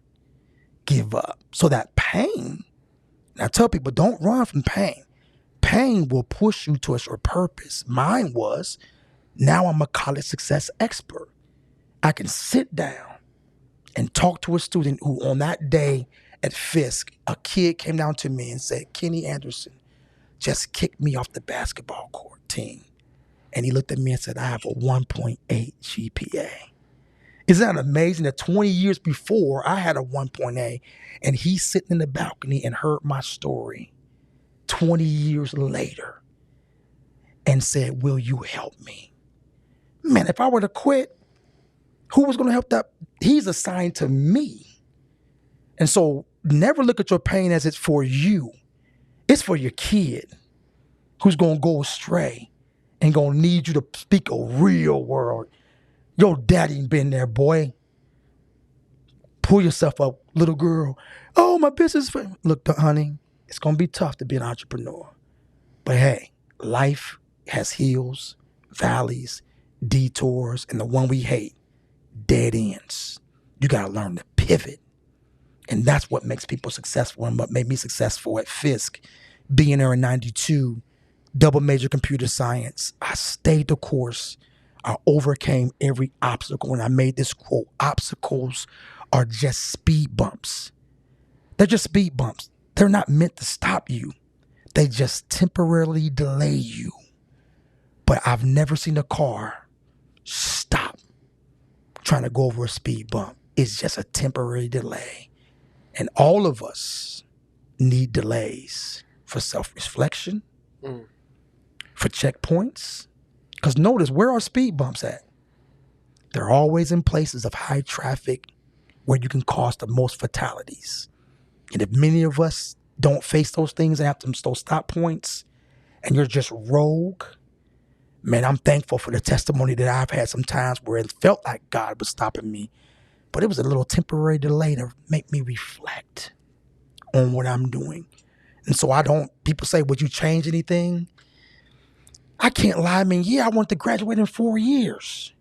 give up. So that pain, and I tell people, don't run from pain. Pain will push you towards your purpose. Mine was, now I'm a college success expert. I can sit down and talk to a student who on that day at Fisk, a kid came down to me and said, Kenny Anderson just kicked me off the basketball court team. And he looked at me and said, I have a 1.8 GPA. Isn't that amazing that 20 years before I had a 1.8 and he's sitting in the balcony and heard my story 20 years later and said, will you help me? Man, if I were to quit, who was going to help that? He's assigned to me. And so never look at your pain as it's for you. It's for your kid who's going to go astray and going to need you to speak a real word. Your daddy been there, boy. Pull yourself up, little girl. Oh, my business. Look, honey, it's going to be tough to be an entrepreneur. But hey, life has hills, valleys, detours, and the one we hate dead ends. You got to learn to pivot. And that's what makes people successful and what made me successful at Fisk. Being there in 92, double major computer science. I stayed the course. I overcame every obstacle. And I made this quote, obstacles are just speed bumps. They're just speed bumps. They're not meant to stop you. They just temporarily delay you. But I've never seen a car stop trying to go over a speed bump. It's just a temporary delay. And all of us need delays for self-reflection, for checkpoints. Because notice, where are speed bumps at? They're always in places of high traffic where you can cause the most fatalities. And if many of us don't face those things and have those stop points, and you're just rogue, man, I'm thankful for the testimony that I've had sometimes where it felt like God was stopping me. But it was a little temporary delay to make me reflect on what I'm doing. And so people say, would you change anything? I can't lie. I mean, yeah, I wanted to graduate in 4 years,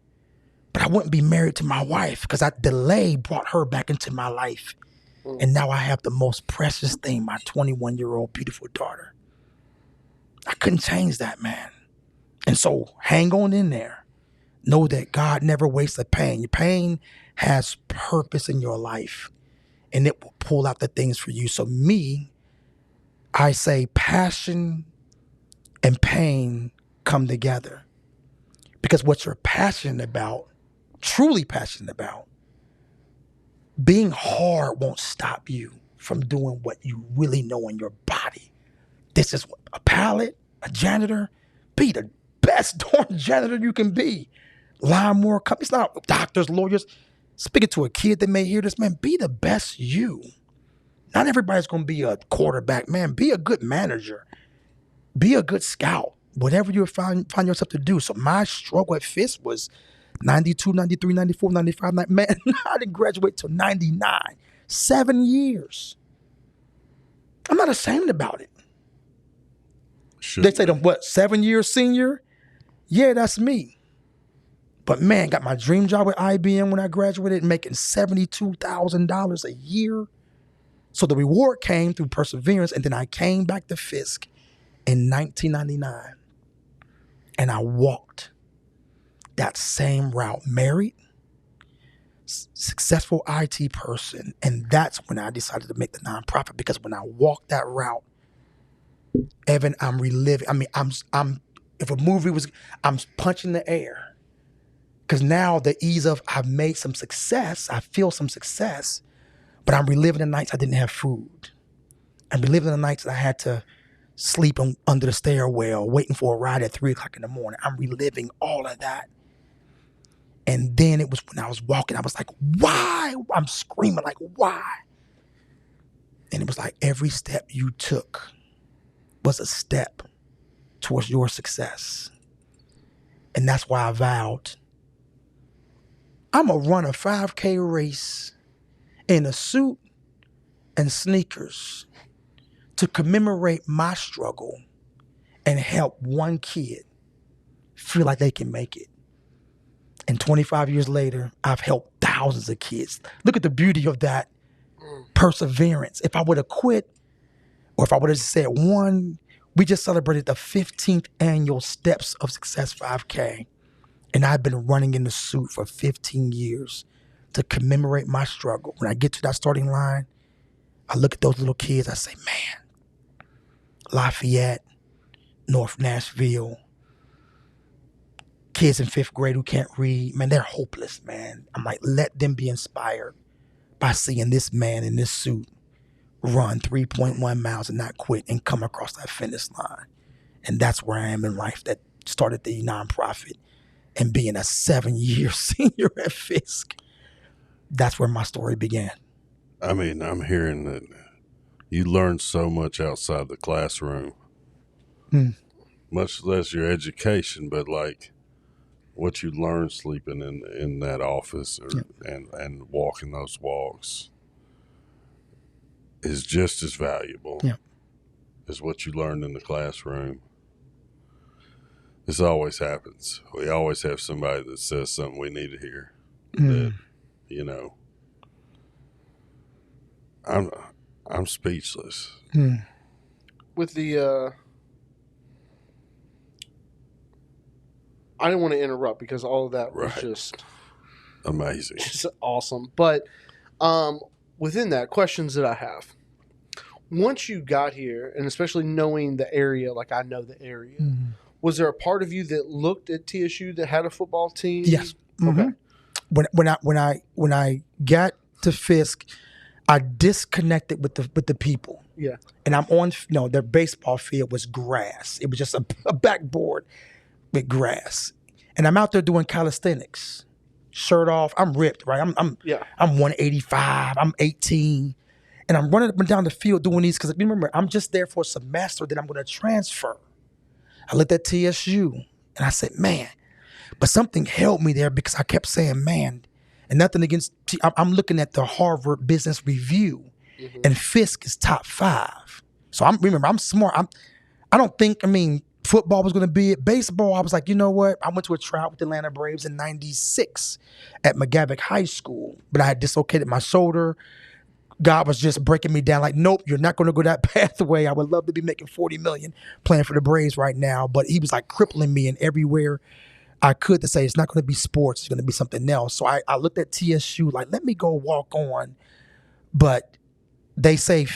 but I wouldn't be married to my wife because that delay brought her back into my life. And now I have the most precious thing, my 21-year-old beautiful daughter. I couldn't change that, man. And so hang on in there. Know that God never wastes a pain. Your pain has purpose in your life, and it will pull out the things for you. So I say passion and pain come together, because what you're passionate about, truly passionate about, being hard won't stop you from doing what you really know in your body. This is a pilot, a janitor. Be the best darn janitor you can be. Lawnmower companies, not doctors, lawyers. Speaking to a kid that may hear this, man, be the best you. Not everybody's going to be a quarterback, man. Be a good manager. Be a good scout. Whatever you find yourself to do. So my struggle at Fisk was 92, 93, 94, 95. Man, I didn't graduate till 99. 7 years. I'm not ashamed about it. They say, 7 years senior? Yeah, that's me. But man, got my dream job with IBM when I graduated, making $72,000 a year. So the reward came through perseverance, and then I came back to Fisk in 1999. And I walked that same route, married, successful IT person. And that's when I decided to make the nonprofit, because when I walked that route, Evan, I'm reliving. I mean, if a movie was, I'm punching the air. Because now the ease of, I've made some success, I feel some success, but I'm reliving the nights I didn't have food. I'm reliving the nights that I had to sleep under the stairwell, waiting for a ride at 3 o'clock in the morning. I'm reliving all of that. And then it was when I was walking, I was like, why? I'm screaming like, why? And it was like every step you took was a step towards your success. And that's why I vowed, I'm going to run a 5K race in a suit and sneakers to commemorate my struggle and help one kid feel like they can make it. And 25 years later, I've helped thousands of kids. Look at the beauty of that perseverance. If I would have quit, or if I would have said we just celebrated the 15th annual Steps of Success 5K. And I've been running in the suit for 15 years to commemorate my struggle. When I get to that starting line, I look at those little kids, I say, man, Lafayette, North Nashville, kids in 5th grade who can't read, man, they're hopeless, man. I'm like, let them be inspired by seeing this man in this suit run 3.1 miles and not quit and come across that finish line. And that's where I am in life, that started the nonprofit. And being a 7-year senior at Fisk, that's where my story began. I mean, I'm hearing that you learn so much outside the classroom, much less your education, but like what you learn sleeping in that office and walking those walks is just as valuable as what you learned in the classroom. This always happens. We always have somebody that says something we need to hear. that, you know, I'm speechless. With the I didn't want to interrupt because all of that was Right. just Amazing. awesome. But within that, questions that I have. Once you got here, and especially knowing the area, like I know the area, was there a part of you that looked at TSU that had a football team? Yes. Okay. When I got to Fisk, I disconnected with the people. Yeah. And I'm on, their baseball field was grass. It was just a backboard with grass. And I'm out there doing calisthenics, shirt off. I'm ripped, right? I'm 185. I'm 18. And I'm running up and down the field doing these because remember, I'm just there for a semester, then I'm going to transfer. I looked at TSU and I said, man, but something held me there because I kept saying, man, and nothing against, I'm looking at the Harvard Business Review and Fisk is top 5. So I'm smart. I don't think, football was going to be it. Baseball, I was like, you know what? I went to a tryout with the Atlanta Braves in 96 at McGavick High School, but I had dislocated my shoulder. God was just breaking me down like, nope, you're not going to go that pathway. I would love to be making $40 million playing for the Braves right now. But he was like crippling me in everywhere I could to say it's not going to be sports. It's going to be something else. So I looked at TSU like, let me go walk on. But they say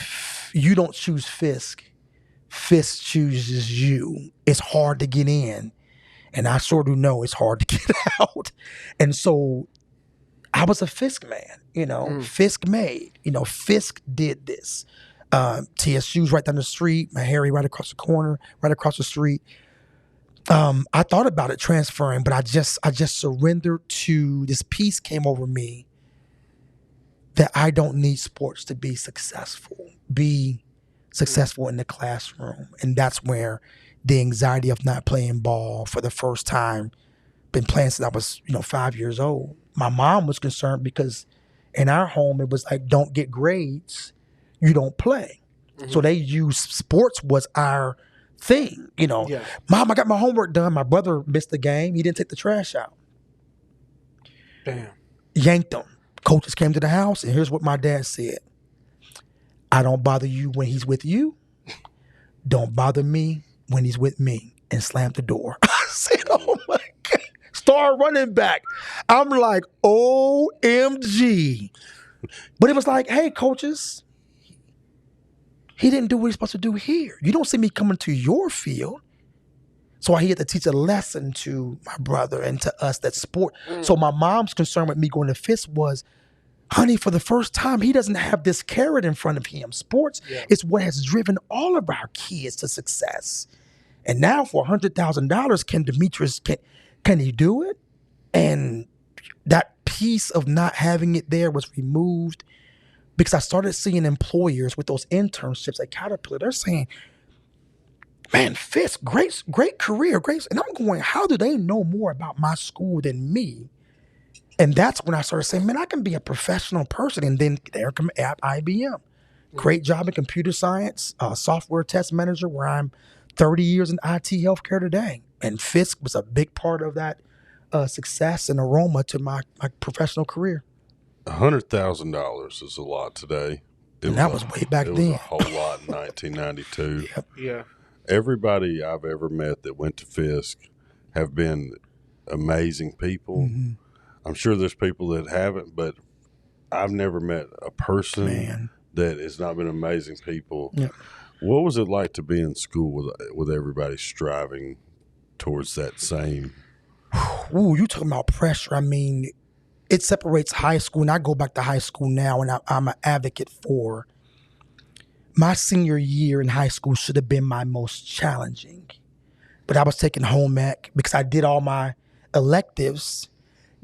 you don't choose Fisk. Fisk chooses you. It's hard to get in. And I sure do know it's hard to get out. And so I was a Fisk man, Fisk made, Fisk did this. TSU's right down the street, my Harry right across the corner, right across the street. I thought about it transferring, but I just surrendered to this peace came over me that I don't need sports to be successful in the classroom. And that's where the anxiety of not playing ball for the first time, been playing since I was, 5 years old. My mom was concerned because in our home, it was like, don't get grades, you don't play. So they used sports was our thing, Mom, I got my homework done. My brother missed the game. He didn't take the trash out. Damn. Yanked him. Coaches came to the house, and here's what my dad said. I don't bother you when he's with you. Don't bother me when he's with me. And slammed the door. I said, oh my God. Star running back. I'm like, OMG. But it was like, hey, coaches, he didn't do what he's supposed to do here. You don't see me coming to your field. So I had to teach a lesson to my brother and to us that sport. So my mom's concern with me going to Fisk was, honey, for the first time, he doesn't have this carrot in front of him. Sports is what has driven all of our kids to success. And now for $100,000, can Demetrius, can he do it? And that piece of not having it there was removed because I started seeing employers with those internships at Caterpillar. They're saying, man, Fisk, great career, great. And I'm going, how do they know more about my school than me? And that's when I started saying, man, I can be a professional person. And then there come at IBM. Great job in computer science, software test manager, where I'm 30 years in IT healthcare today. And Fisk was a big part of that success and aroma to my professional career. $100,000 is a lot today. And that was way back then. It was a whole lot in 1992. Yep. Yeah. Everybody I've ever met that went to Fisk have been amazing people. I'm sure there's people that haven't, but I've never met a person that has not been amazing people. Yep. What was it like to be in school with everybody striving towards that same? Ooh, you talking about pressure. I mean, it separates high school, and I go back to high school now, and I'm an advocate for my senior year in high school should have been my most challenging. But I was taking home ec because I did all my electives.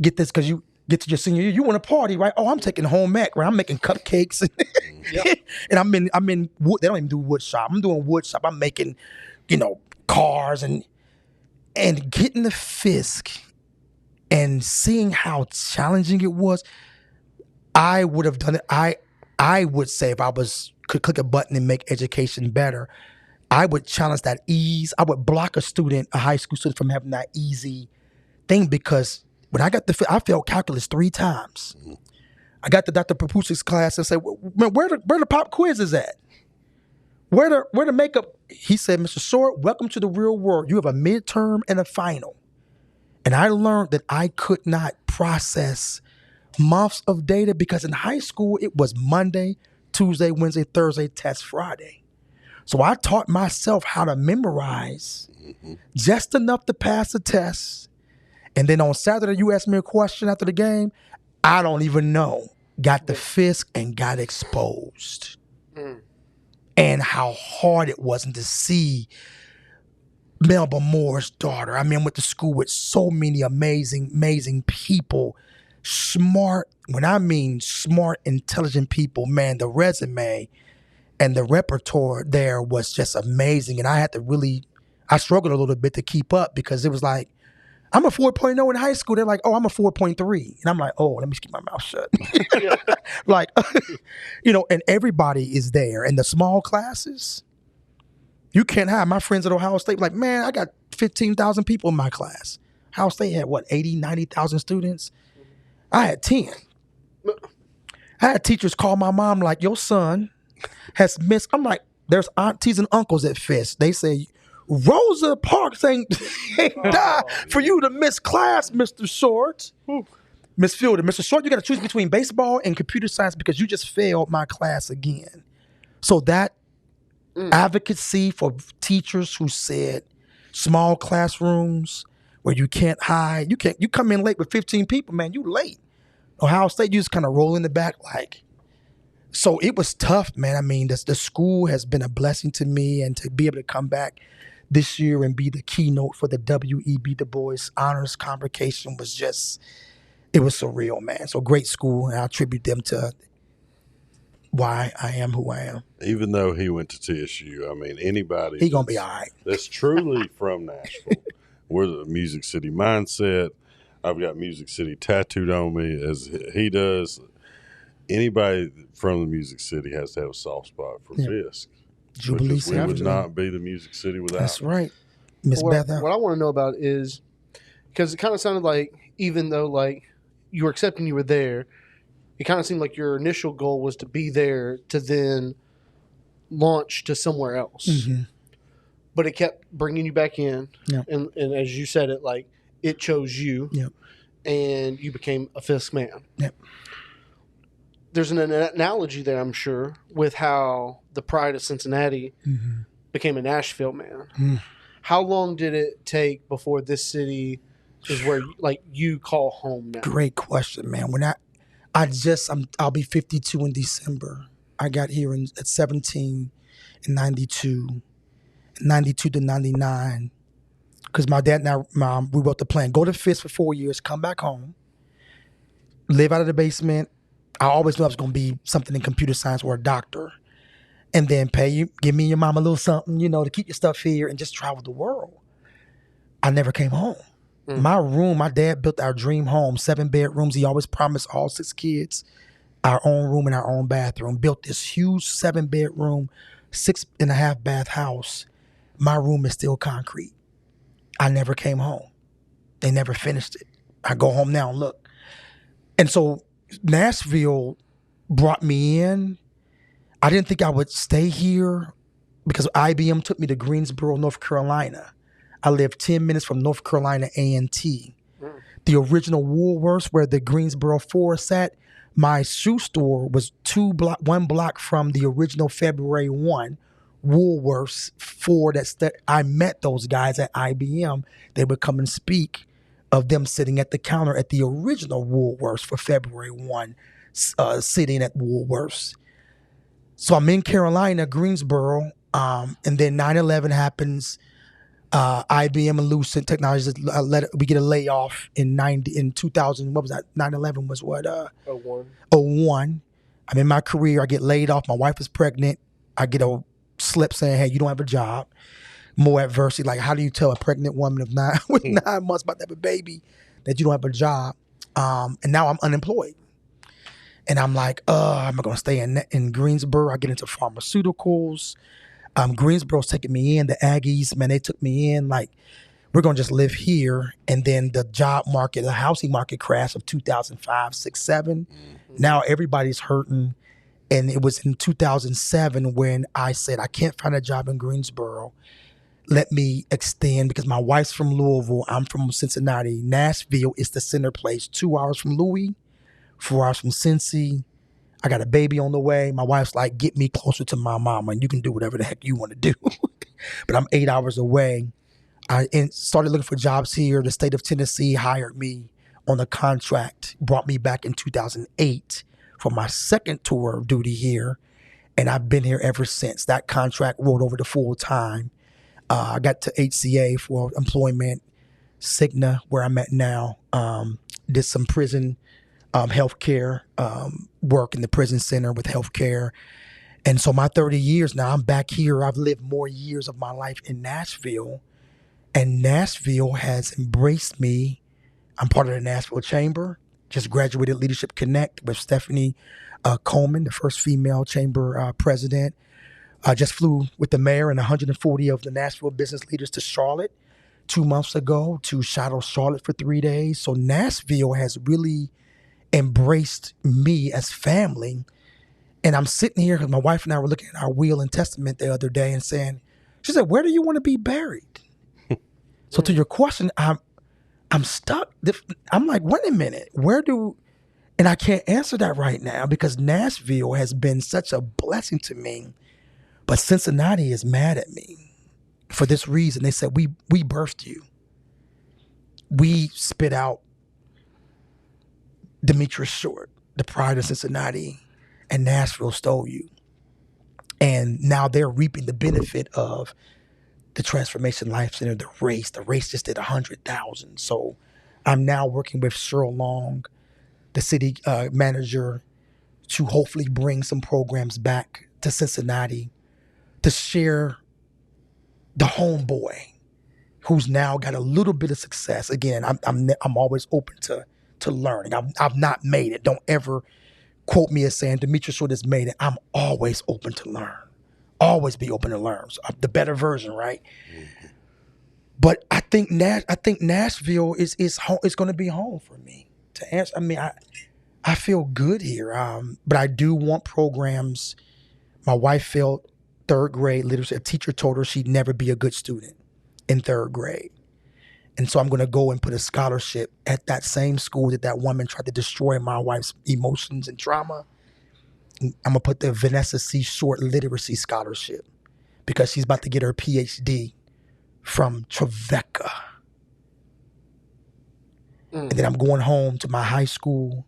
Get this, because you get to your senior year, you want to party, right? Oh, I'm taking home ec, right? I'm making cupcakes. And I'm in wood. They don't even do wood shop. I'm doing wood shop. I'm making, cars and getting the Fisk and seeing how challenging it was. I would have done it. I would say if I could click a button and make education better, I would challenge that ease. I would block a high school student from having that easy thing because when I got I failed calculus 3 times. I got to Dr. Papusic's class and said, man, where the pop quizzes at? Where the makeup? He said, Mr. Short, welcome to the real world. You have a midterm and a final. And I learned that I could not process months of data because in high school, it was Monday, Tuesday, Wednesday, Thursday, test Friday. So I taught myself how to memorize just enough to pass the test. And then on Saturday, you asked me a question after the game. I don't even know. Got the Fisk and got exposed. And how hard it wasn't to see Melba Moore's daughter. I mean, I went to school with so many amazing people. Smart, when I mean smart, intelligent people, man, the resume and the repertoire there was just amazing. And I struggled a little bit to keep up because it was like, I'm a 4.0 in high school. They're like, oh, I'm a 4.3. And I'm like, oh, let me keep my mouth shut. Like, and everybody is there. And the small classes, you can't have my friends at Ohio State. Like, man, I got 15,000 people in my class. Ohio State had, 80, 90,000 students? I had 10. I had teachers call my mom like, your son has missed. I'm like, there's aunties and uncles at Fisk. They say, Rosa Parks ain't died for you to miss class, Mr. Short. Miss Fielder, Mr. Short, you got to choose between baseball and computer science because you just failed my class again. So that advocacy for teachers who said small classrooms where you can't hide, you come in late with 15 people, man, you late. Ohio State, you just kind of roll in the back like. So it was tough, man. I mean, the school has been a blessing to me, and to be able to come back this year and be the keynote for the W.E.B. Du Bois Honors Convocation was just, it was surreal, man. So great school, and I attribute them to why I am who I am. Even though he went to TSU, I mean, anybody He gonna be all right. That's truly from Nashville. We're the Music City mindset. I've got Music City tattooed on me as he does. Anybody from the Music City has to have a soft spot for Fisk. Jubilee because we would not be the Music City without That's him. right. Miss Beth. What I want to know about is, because it kind of sounded like, even though like you were accepting you were there, it kind of seemed like your initial goal was to be there to then launch to somewhere else. Mm-hmm. But it kept bringing you back in. Yep. And as you said it, like it chose you. Yep. And you became a Fisk man. Yep. There's an analogy there, I'm sure, with how the pride of Cincinnati became a Nashville man. How long did it take before this city is where you call home now? Great question, man. When I'll be 52 in December. I got here at 17 in 92, 92 to 99. Because my dad and mom, we wrote the plan. Go to Fisk for 4 years, come back home, live out of the basement. I always knew I was going to be something in computer science or a doctor. And then give me and your mom a little something, to keep your stuff here and just travel the world. I never came home. My room, my dad built our dream home, 7 bedrooms. He always promised all 6 kids our own room and our own bathroom. Built this huge 7 bedroom, 6.5 bath house. My room is still concrete. I never came home. They never finished it. I go home now and look. And so Nashville brought me in. I didn't think I would stay here because IBM took me to Greensboro, North Carolina. I lived 10 minutes from North Carolina A&T. The original Woolworths where the Greensboro 4 sat, my shoe store was 1 block from the original February 1 Woolworths 4 I met those guys at IBM. They would come and speak of them sitting at the counter at the original Woolworths for February 1, sitting at Woolworths. So I'm in Carolina, Greensboro, and then 9/11 happens. IBM and Lucent Technologies, we get a layoff in 2000. What was that? 9/11 was what? 01. I'm in my career. I get laid off. My wife is pregnant. I get a slip saying, hey, you don't have a job. More adversity. Like, how do you tell a pregnant woman of 9 months about to have a baby that you don't have a job? And now I'm unemployed. And I'm like, am I going to stay in Greensboro? I get into pharmaceuticals. Greensboro's taking me in. The Aggies, man, they took me in. Like, we're going to just live here. And then the job market, the housing market crash of 2005, 6, 7. Now everybody's hurting. And it was in 2007 when I said, I can't find a job in Greensboro. Let me extend, because my wife's from Louisville. I'm from Cincinnati. Nashville is the center place. 2 hours from Louis, 4 hours from Cincy. I got a baby on the way. My wife's like, get me closer to my mama and you can do whatever the heck you want to do. But I'm 8 hours away. I started looking for jobs here. The state of Tennessee hired me on a contract, brought me back in 2008 for my second tour of duty here. And I've been here ever since. That contract rolled over to full time. I got to HCA for employment, Cigna, where I'm at now. Did some prison healthcare work in the prison center with healthcare. And so my 30 years now, I'm back here. I've lived more years of my life in Nashville. And Nashville has embraced me. I'm part of the Nashville Chamber. Just graduated Leadership Connect with Stephanie Coleman, the first female chamber president. I just flew with the mayor and 140 of the Nashville business leaders to Charlotte 2 months ago to shadow Charlotte for 3 days. So Nashville has really embraced me as family. And I'm sitting here because my wife and I were looking at our will and testament the other day and saying, she said, where do you want to be buried? So to your question, I'm stuck. I'm like, wait a minute, and I can't answer that right now because Nashville has been such a blessing to me. But Cincinnati is mad at me for this reason. They said, we birthed you. We spit out Demetrius Short, the pride of Cincinnati, and Nashville stole you. And now they're reaping the benefit of the Transformation Life Center, the race. The race just did 100,000. So I'm now working with Cheryl Long, the city manager, to hopefully bring some programs back to Cincinnati to share the homeboy who's now got a little bit of success. Again, I'm always open to learning. I've not made it. Don't ever quote me as saying Demetrius Short has made it. I'm always open to learn. Always be open to learn. So the better version, right? Mm-hmm. But I think Nashville is going to be home for me. To answer, I mean, I feel good here, but I do want programs. My wife failed third grade literacy. A teacher told her she'd never be a good student in third grade. And so I'm going to go and put a scholarship at that same school that woman tried to destroy my wife's emotions and trauma. I'm going to put the Vanessa C. Short Literacy Scholarship because she's about to get her PhD from Trevecca. And then I'm going home to my high school,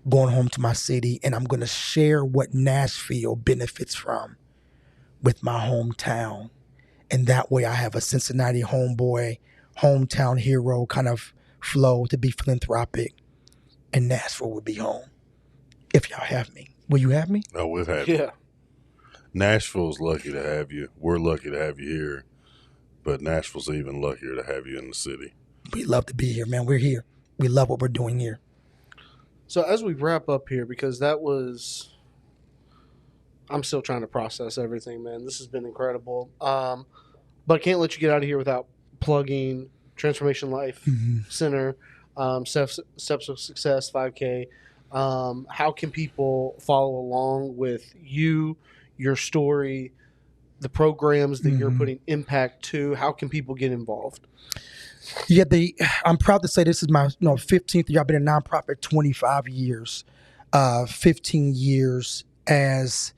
going home to my city, and I'm going to share what Nashville benefits from with my hometown. And that way I have a Cincinnati homeboy, hometown hero kind of flow to be philanthropic, and Nashville would be home if y'all have me. Will you have me? Oh, we'll have you. Nashville's lucky to have you. We're lucky to have you here, but Nashville's even luckier to have you in the city. We love to be here, man. We're here. We love what we're doing here. So as we wrap up here, because I'm still trying to process everything, man. This has been incredible. But I can't let you get out of here without plugging Transformation Life Center, Steps of Success 5K. How can people follow along with you, your story, the programs that you're putting impact to? How can people get involved? Yeah, I'm proud to say this is my 15th year. I've been a nonprofit 25 years, 15 years as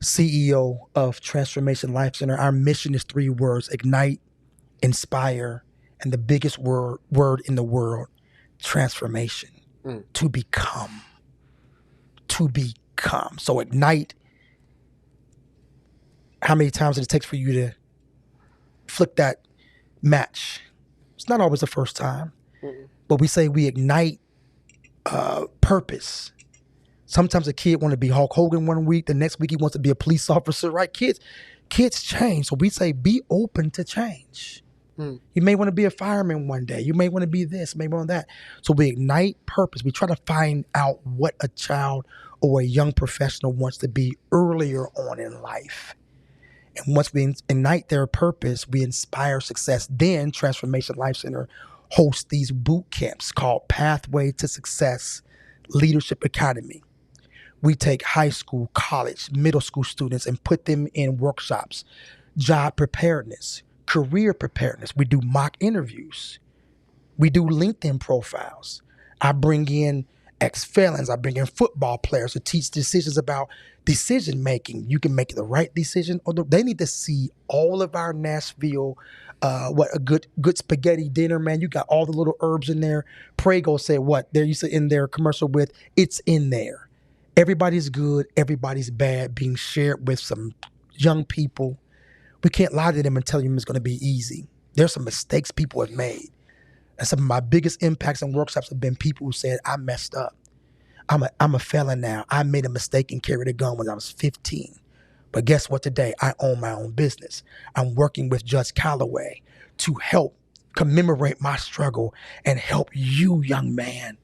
CEO of Transformation Life Center. Our mission is 3 words: ignite, inspire, and the biggest word in the world, transformation. To become. So ignite. How many times did it take for you to flick that match? It's not always the first time, but we say we ignite purpose. Sometimes a kid want to be Hulk Hogan one week, the next week he wants to be a police officer, right? Kids change. So we say be open to change. You may want to be a fireman one day. You may want to be this, may want that. So we ignite purpose. We try to find out what a child or a young professional wants to be earlier on in life. And once we ignite their purpose, we inspire success. Then Transformation Life Center hosts these boot camps called Pathway to Success Leadership Academy. We take high school, college, middle school students and put them in workshops, job preparedness, career preparedness. We do mock interviews. We do LinkedIn profiles. I bring in ex-felons. I bring in football players to teach decisions about decision making. You can make the right decision, or they need to see all of our Nashville, what a good spaghetti dinner, man. You got all the little herbs in there. Prego said what they used to in their commercial with, it's in there. Everybody's good, everybody's bad, being shared with some young people. We can't lie to them and tell them it's going to be easy. There's some mistakes people have made. And some of my biggest impacts and workshops have been people who said, I messed up. I'm a felon now. I made a mistake and carried a gun when I was 15. But guess what today? I own my own business. I'm working with Judge Calloway to help commemorate my struggle and help you, young man,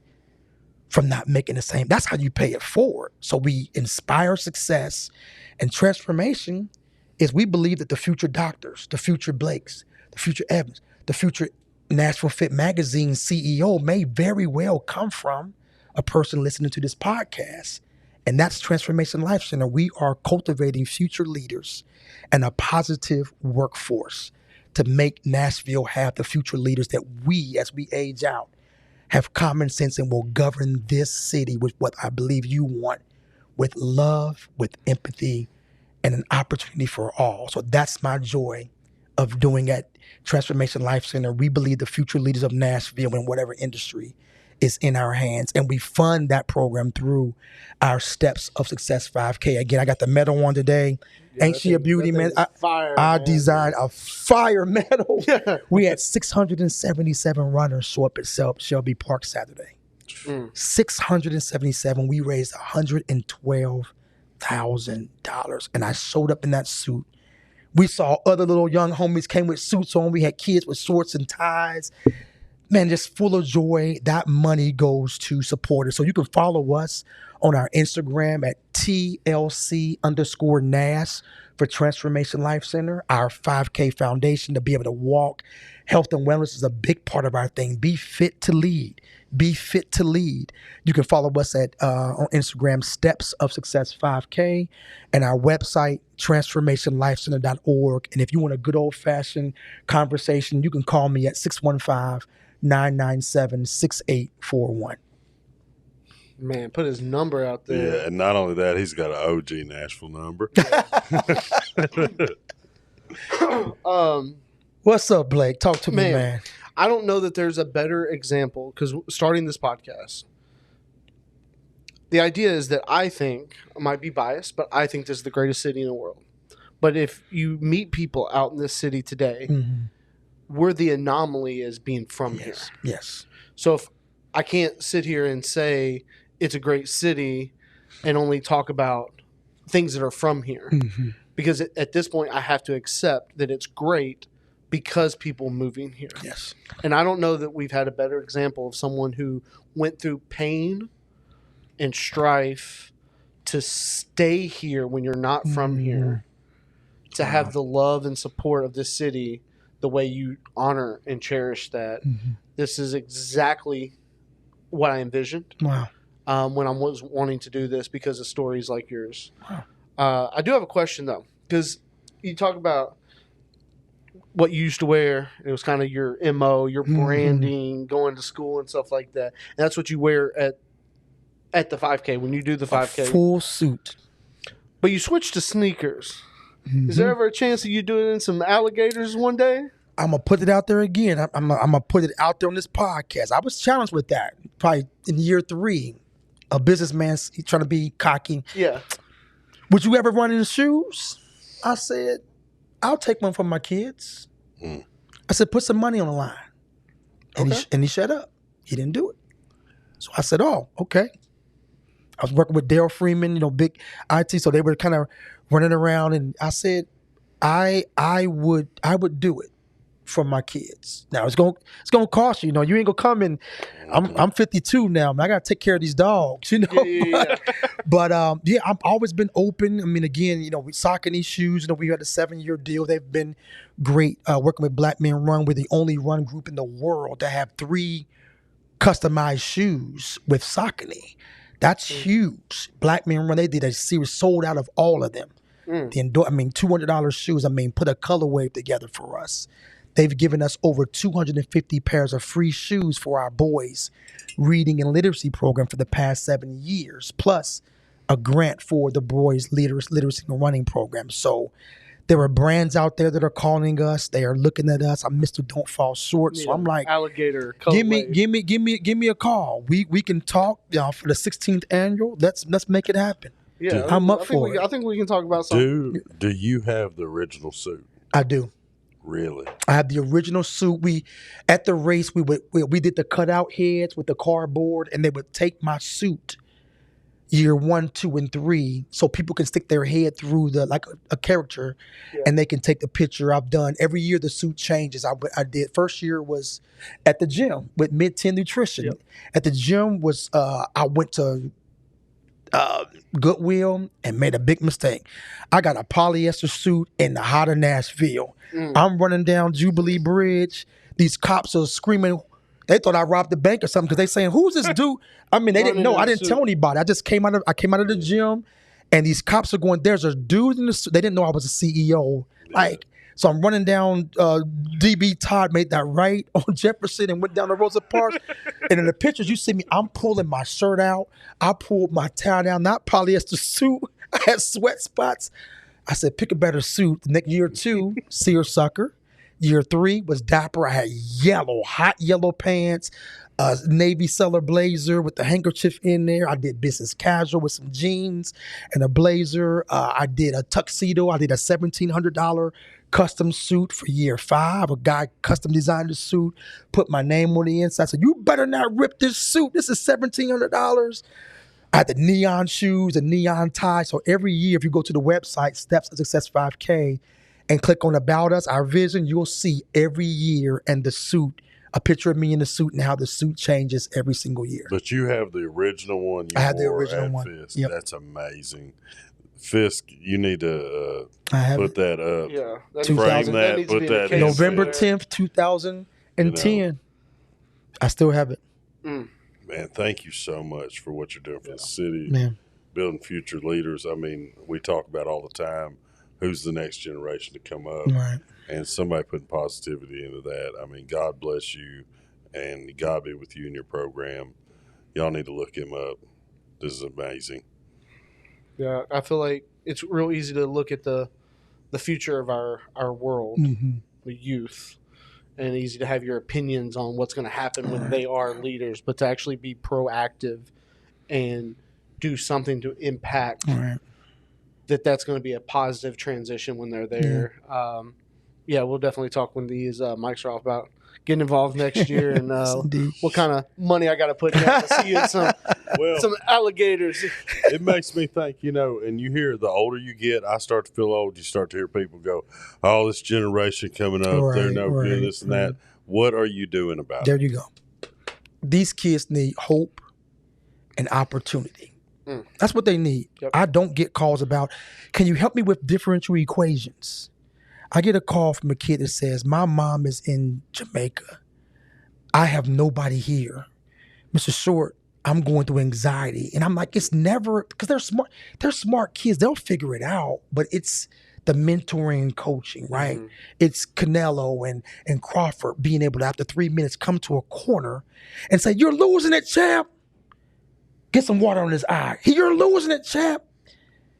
from not making the same. That's how you pay it forward. So we inspire success, and transformation is we believe that the future doctors, the future Blakes, the future Evans, the future Nashville Fit Magazine CEO may very well come from a person listening to this podcast. And that's Transformation Life Center. We are cultivating future leaders and a positive workforce to make Nashville have the future leaders that we, as we age out, have common sense and will govern this city with what I believe you want, with love, with empathy, and an opportunity for all. So that's my joy of doing at Transformation Life Center. We believe the future leaders of Nashville in whatever industry is in our hands. And we fund that program through our Steps of Success 5K. Again, I got the medal on today. Ain't she a beauty, man? I designed a fire medal. We had 677 runners show up at Shelby Park Saturday. 677. We raised $112,000. And I showed up in that suit. We saw other little young homies came with suits on. We had kids with shorts and ties. Man, just full of joy. That money goes to supporters. So you can follow us on our Instagram at TLC_Nash for Transformation Life Center, our 5K foundation to be able to walk. Health and wellness is a big part of our thing. Be fit to lead. Be fit to lead. You can follow us at on Instagram, Steps of Success 5K, and our website, transformationlifecenter.org. And if you want a good old-fashioned conversation, you can call me at 615-997-6841. Man, put his number out there. Yeah, and not only that, he's got an OG Nashville number. What's up, Blake? Talk to me, man. I don't know that there's a better example, because starting this podcast, the idea is that I think, I might be biased, but I think this is the greatest city in the world. But if you meet people out in this city today, we're the anomaly as being from here. Yes. So if I can't sit here and say it's a great city and only talk about things that are from here, because at this point I have to accept that it's great because people moving here. Yes. And I don't know that we've had a better example of someone who went through pain and strife to stay here when you're not from here, to have the love and support of this city the way you honor and cherish that. This is exactly what I envisioned when I was wanting to do this, because of stories like yours. I do have a question, though, because you talk about what you used to wear. It was kind of your MO, your branding, going to school and stuff like that. And that's what you wear at the 5K when you do the 5K. A full suit. But you switched to sneakers. Is there ever a chance that you do it in some alligators one day? I'm going to put it out there again. I'm going to put it out there on this podcast. I was challenged with that probably in year 3. A businessman trying to be cocky. Yeah. Would you ever run in shoes? I said, I'll take one for my kids. I said, put some money on the line. And, he shut up. He didn't do it. So I said, oh, okay. I was working with Dale Freeman, big IT. So they were kind of running around, and I said, I would do it. for my kids. Now it's gonna cost you. You know, you ain't gonna come in. I'm 52 now. Man, I gotta take care of these dogs. You know, Yeah. but I've always been open. I mean, again, you know, we socking these shoes. You know, we had a 7-year deal. They've been great working with Black Men Run. We're the only run group in the world to have 3 customized shoes with Saucony. That's huge. Black Men Run, they did a series, sold out of all of them. $200 shoes. Put a colorway together for us. They've given us over 250 pairs of free shoes for our boys' reading and literacy program for the past 7 years, plus a grant for the boys' literacy and running program. So there are brands out there that are calling us. They are looking at us. I'm Mr. Don't Fall Short. So I'm like, alligator. give me a call. We can talk for the 16th annual. Let's make it happen. Yeah, I'm up for it. I think we can talk about something. Do you have the original suit? I do. Really? I have the original suit. At the race we did the cutout heads with the cardboard, and they would take my suit year 1, 2, and 3, so people can stick their head through like a character, and they can take the picture. I've done every year the suit changes. I did first year was at the gym with Mid-10 Nutrition. Yep. At the gym was I went to Goodwill and made a big mistake. I got a polyester suit in the heart of Nashville. I'm running down Jubilee Bridge. These cops are screaming. They thought I robbed the bank or something because they saying, "Who's this dude?" I mean, they didn't know. I didn't tell anybody. I came out of the gym, and these cops are going, "There's a dude in the suit." They didn't know I was a CEO. So I'm running down. DB Todd made that right on Jefferson and went down to Rosa Parks. And in the pictures, you see me. I'm pulling my shirt out. I pulled my tie down. Not polyester suit. I had sweat spots. I said, pick a better suit. The next year 2, seersucker. Year 3 was dapper. I had hot yellow pants, a Navy Cellar blazer with the handkerchief in there. I did business casual with some jeans and a blazer. I did a tuxedo. I did a $1,700 custom suit for year 5. A guy custom designed the suit, put my name on the inside. I said, you better not rip this suit. This is $1,700. I had the neon shoes, the neon tie. So every year, if you go to the website, Steps to Success 5K, and click on About Us, our vision, you'll see every year and the suit, a picture of me in the suit and how the suit changes every single year. But you have the original one. I have the original one. Fisk. Yep. That's amazing. Fisk, you need to put that up. Yeah, frame that. Put that in November there. 10th, 2010. I still have it. Man, thank you so much for what you're doing for the city, building future leaders. I mean, we talk about all the time who's the next generation to come up, Right. and somebody putting positivity into that. I mean, God bless you, and God be with you in your program. Y'all need to look him up. This is amazing. Yeah, I feel like it's real easy to look at the future of our world, the youth, and easy to have your opinions on what's going to happen when they are leaders, but to actually be proactive and do something to impact that's going to be a positive transition when they're there. We'll definitely talk when these mics are off about getting involved next year and what kind of money I got to put down to see some alligators. It makes me think, and you hear the older you get, I start to feel old. You start to hear people go, oh, this generation coming up, they're no good, this and that. What are you doing about it? There you go. These kids need hope and opportunity. That's what they need. Yep. I don't get calls about, can you help me with differential equations? I get a call from a kid that says, my mom is in Jamaica. I have nobody here. Mr. Short, I'm going through anxiety. And I'm like, it's never, because they're smart. They're smart kids. They'll figure it out. But it's the mentoring and coaching, right? It's Canelo and Crawford being able to, after 3 minutes, come to a corner and say, you're losing it, champ. Get some water on his eye. You're losing it, champ.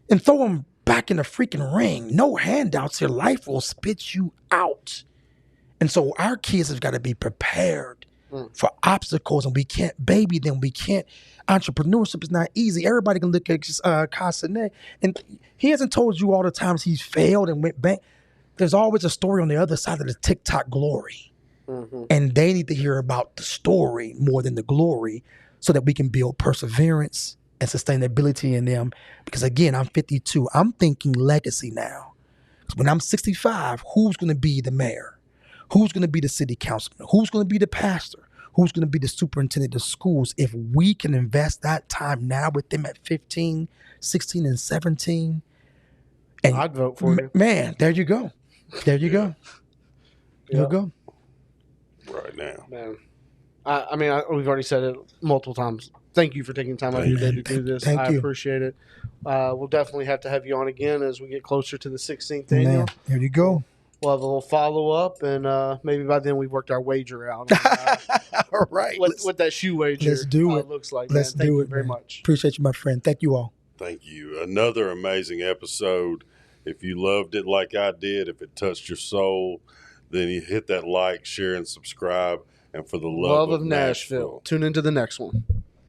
And throw him back in the freaking ring. No handouts here. Life will spit you out. And so our kids have got to be prepared for obstacles, and we can't baby them. We can't. Entrepreneurship is not easy. Everybody can look at Castanet, and he hasn't told you all the times he's failed and went back. There's always a story on the other side of the TikTok glory. And they need to hear about the story more than the glory, so that we can build perseverance and sustainability in them. Because again, I'm 52. I'm thinking legacy now. When I'm 65, who's going to be the mayor? Who's going to be the city councilman? Who's going to be the pastor? Who's going to be the superintendent of schools? If we can invest that time now with them at 15, 16, and 17. And I'd vote for you. Man, there you go. There you go. There you go. Right now. Man. I mean, we've already said it multiple times. Thank you for taking time out of your day to do this. I appreciate it. We'll definitely have to have you on again as we get closer to the 16th annual. Man, there you go. We'll have a little follow-up, and maybe by then we've worked our wager out. All right. What that shoe wager let's do it. Looks like. Let's man. do Thank it, you very man. much. Appreciate you, my friend. Thank you all. Thank you. Another amazing episode. If you loved it like I did, if it touched your soul, then you hit that like, share, and subscribe. And for the love of Nashville. Tune into the next one.